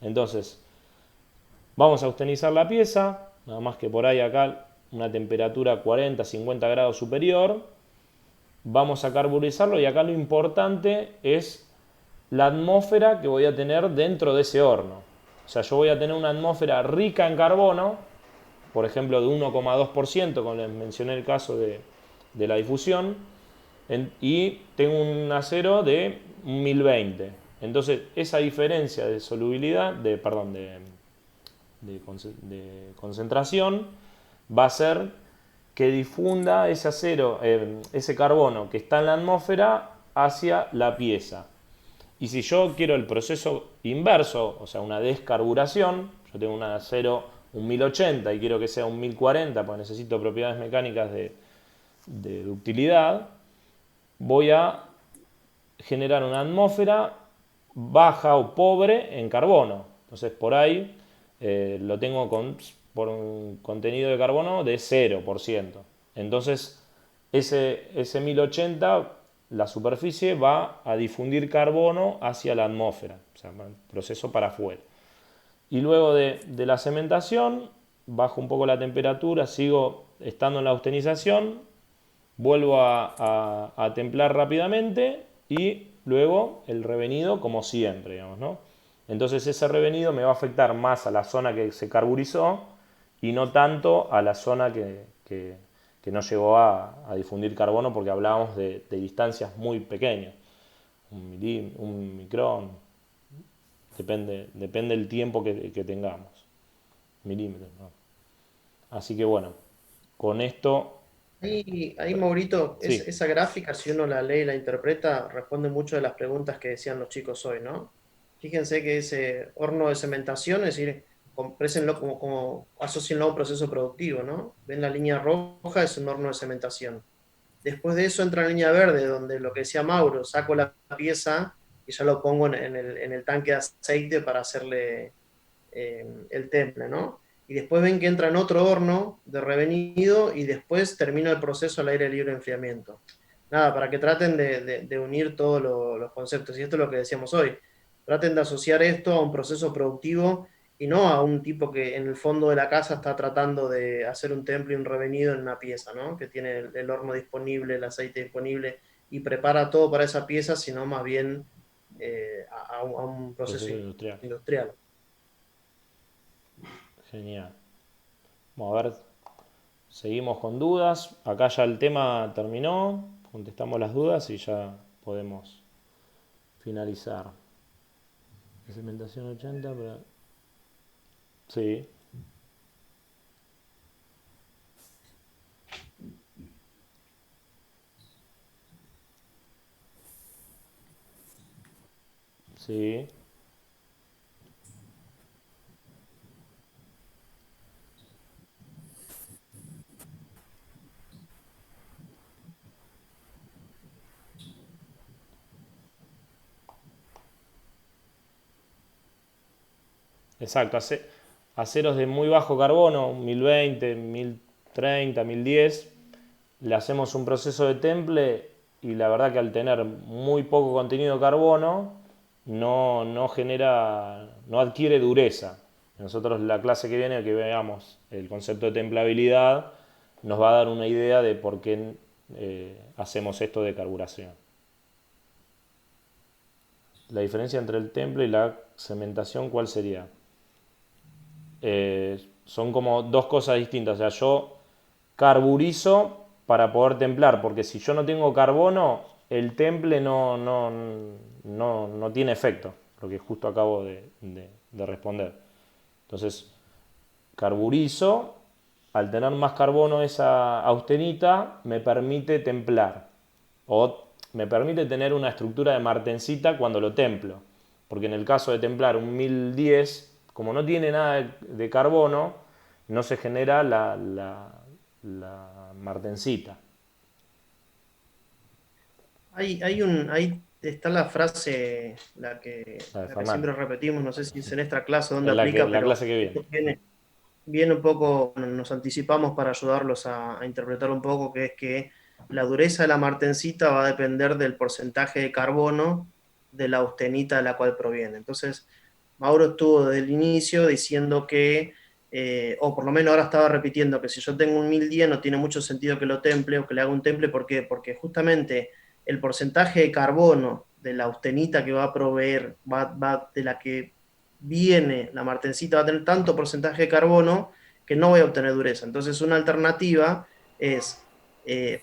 Entonces, vamos a austenizar la pieza, nada más que por ahí acá una temperatura 40-50 grados superior. Vamos a carburizarlo y acá lo importante es la atmósfera que voy a tener dentro de ese horno. O sea, yo voy a tener una atmósfera rica en carbono, por ejemplo de 1,2%, como les mencioné el caso de la difusión, y tengo un acero de 1020. Entonces, esa diferencia de solubilidad, de concentración, va a ser que difunda ese acero, ese carbono que está en la atmósfera hacia la pieza. Y si yo quiero el proceso inverso, o sea, una descarburación, yo tengo un acero, un 1080 y quiero que sea un 1040, porque necesito propiedades mecánicas de ductilidad, voy a generar una atmósfera baja o pobre en carbono. Entonces, por ahí lo tengo por un contenido de carbono de 0%. Entonces, ese 1080, la superficie va a difundir carbono hacia la atmósfera, o sea, proceso para afuera. Y luego de la cementación, bajo un poco la temperatura, sigo estando en la austenización, vuelvo a templar rápidamente y luego el revenido como siempre, digamos, ¿no? Entonces ese revenido me va a afectar más a la zona que se carburizó y no tanto a la zona que no llegó a difundir carbono porque hablábamos de distancias muy pequeñas, un micrón, depende del tiempo que tengamos, milímetros, ¿no? Así que bueno, con esto... Ahí Maurito, Sí. esa gráfica, si uno la lee y la interpreta, responde mucho de las preguntas que decían los chicos hoy, ¿no? Fíjense que ese horno de cementación, es decir, comprésenlo como asocienlo a un proceso productivo, ¿no? Ven la línea roja, es un horno de cementación. Después de eso entra la línea verde, donde lo que decía Mauro, saco la pieza y ya lo pongo en el tanque de aceite para hacerle el temple, ¿no? y después ven que entra en otro horno de revenido y después termina el proceso al aire libre de enfriamiento. Nada, para que traten de unir todos los conceptos. Y esto es lo que decíamos hoy. Traten de asociar esto a un proceso productivo y no a un tipo que en el fondo de la casa está tratando de hacer un temple y un revenido en una pieza, ¿no? Que tiene el horno disponible, el aceite disponible y prepara todo para esa pieza, sino más bien a un proceso Proceso industrial. industrial. Genial. Vamos a ver, seguimos con dudas. Acá ya el tema terminó. Contestamos las dudas y ya podemos finalizar. Segmentación 80, pero... Sí. Sí. Exacto, aceros de muy bajo carbono, 1020, 1030, 1010, le hacemos un proceso de temple y la verdad que al tener muy poco contenido de carbono no genera, no adquiere dureza. Nosotros la clase que viene, que veamos el concepto de templabilidad, nos va a dar una idea de por qué hacemos esto de carburación. La diferencia entre el temple y la cementación, ¿cuál sería? Son como dos cosas distintas. O sea, yo carburizo para poder templar, porque si yo no tengo carbono, el temple no tiene efecto, lo que justo acabo de responder. Entonces, carburizo, al tener más carbono esa austenita, me permite templar, o me permite tener una estructura de martensita cuando lo templo, porque en el caso de templar un 1010, como no tiene nada de carbono, no se genera la martensita. Ahí está la frase, la que siempre repetimos, no sé si es en esta clase donde aplica, la pero clase que viene. Viene un poco, nos anticipamos para ayudarlos a interpretar un poco, que es que la dureza de la martensita va a depender del porcentaje de carbono de la austenita de la cual proviene. Entonces, Mauro estuvo desde el inicio diciendo que, o por lo menos ahora estaba repitiendo, que si yo tengo un 1010 no tiene mucho sentido que lo temple o que le haga un temple. ¿Por qué? Porque justamente el porcentaje de carbono de la austenita que va a proveer, de la que viene la martensita, va a tener tanto porcentaje de carbono que no voy a obtener dureza. Entonces, una alternativa es,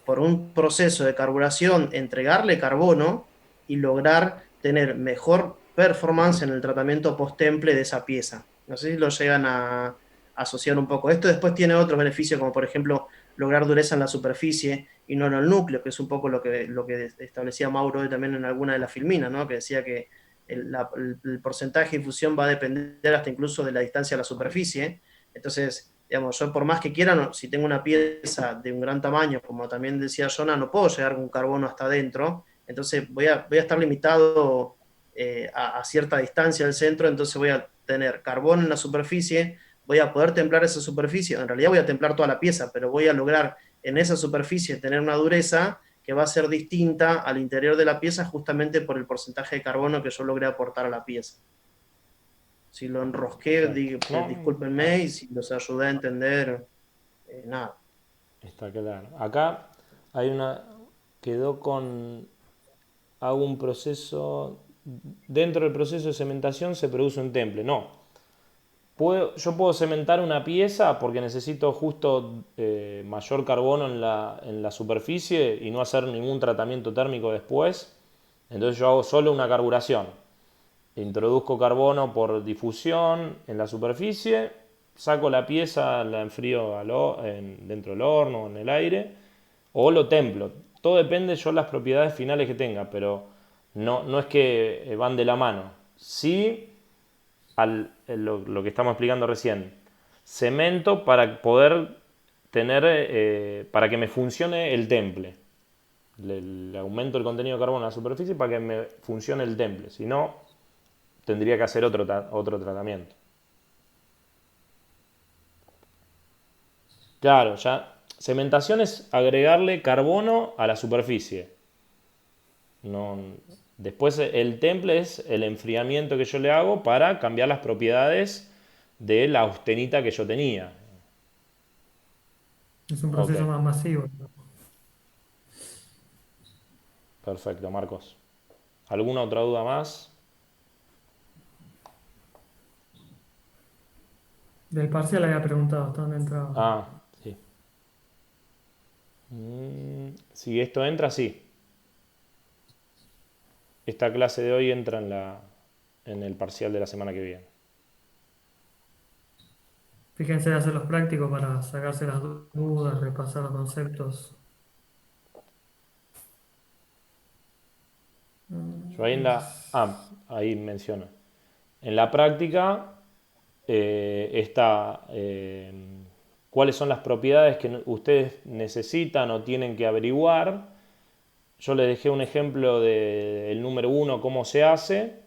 por un proceso de carburación, entregarle carbono y lograr tener mejor performance en el tratamiento post-temple de esa pieza. No sé si lo llegan a asociar un poco. Esto después tiene otros beneficios, como por ejemplo lograr dureza en la superficie y no en el núcleo, que es un poco lo que establecía Mauro también en alguna de las filminas, ¿no? Que decía que el porcentaje de difusión va a depender hasta incluso de la distancia a la superficie. Entonces, digamos, yo por más que quiera, no, si tengo una pieza de un gran tamaño, como también decía Jonah, no puedo llegar con carbono hasta adentro, entonces voy a estar limitado a cierta distancia del centro, entonces voy a tener carbono en la superficie, voy a poder templar esa superficie, en realidad voy a templar toda la pieza, pero voy a lograr en esa superficie tener una dureza que va a ser distinta al interior de la pieza justamente por el porcentaje de carbono que yo logré aportar a la pieza. Si lo enrosqué, discúlpenme, y si los ayudé a entender, nada. Está claro. Acá hay quedó con, hago un proceso, dentro del proceso de cementación se produce un temple. No, yo puedo cementar una pieza porque necesito justo mayor carbono en la superficie y no hacer ningún tratamiento térmico después. Entonces yo hago solo una carburación. Introduzco carbono por difusión en la superficie, saco la pieza, la enfrío dentro del horno, en el aire, o lo templo. Todo depende yo las propiedades finales que tenga, pero no es que van de la mano. Sí, lo que estamos explicando recién, cemento para poder tener, para que me funcione el temple. Le aumento el contenido de carbono en la superficie para que me funcione el temple. Si no, tendría que hacer otro tratamiento. Claro, ya. Cementación es agregarle carbono a la superficie. No, después el temple es el enfriamiento que yo le hago para cambiar las propiedades de la austenita que yo tenía. Es un Ok, proceso más masivo. perfecto, Marcos. ¿Alguna otra duda más? Del parcial había preguntado, ¿hasta dónde entraba? Ah, sí. Si esto entra, sí. Esta clase de hoy entra en el parcial de la semana que viene. Fíjense de hacer los prácticos para sacarse las dudas, repasar los conceptos. Yo ahí ahí menciona. En la práctica está cuáles son las propiedades que ustedes necesitan o tienen que averiguar. Yo les dejé un ejemplo del número 1, cómo se hace,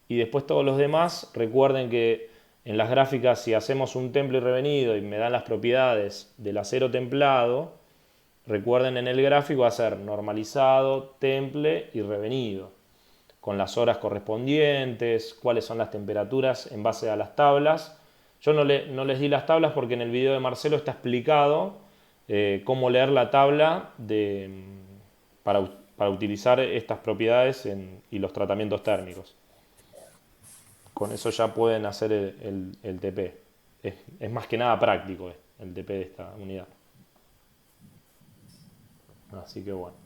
y después todos los demás, recuerden que en las gráficas, si hacemos un temple revenido y me dan las propiedades del acero templado, recuerden en el gráfico hacer normalizado, temple y revenido, con las horas correspondientes, cuáles son las temperaturas en base a las tablas. Yo no les di las tablas porque en el video de Marcelo está explicado cómo leer la tabla para utilizar estas propiedades y los tratamientos térmicos. Con eso ya pueden hacer el TP. Es más que nada práctico el TP de esta unidad. Así que bueno.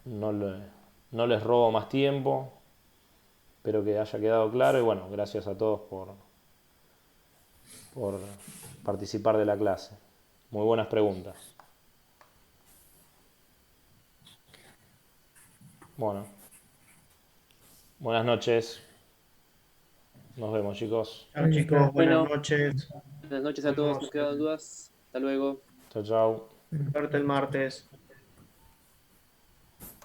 No les robo más tiempo. Espero que haya quedado claro y bueno, gracias a todos por participar de la clase. Muy buenas preguntas. Bueno, buenas noches. Nos vemos, chicos. Chao, chicos, buenas Bueno, noches. buenas noches a todos. Nos quedan dudas. Hasta luego. Chao, chao. Suerte el martes.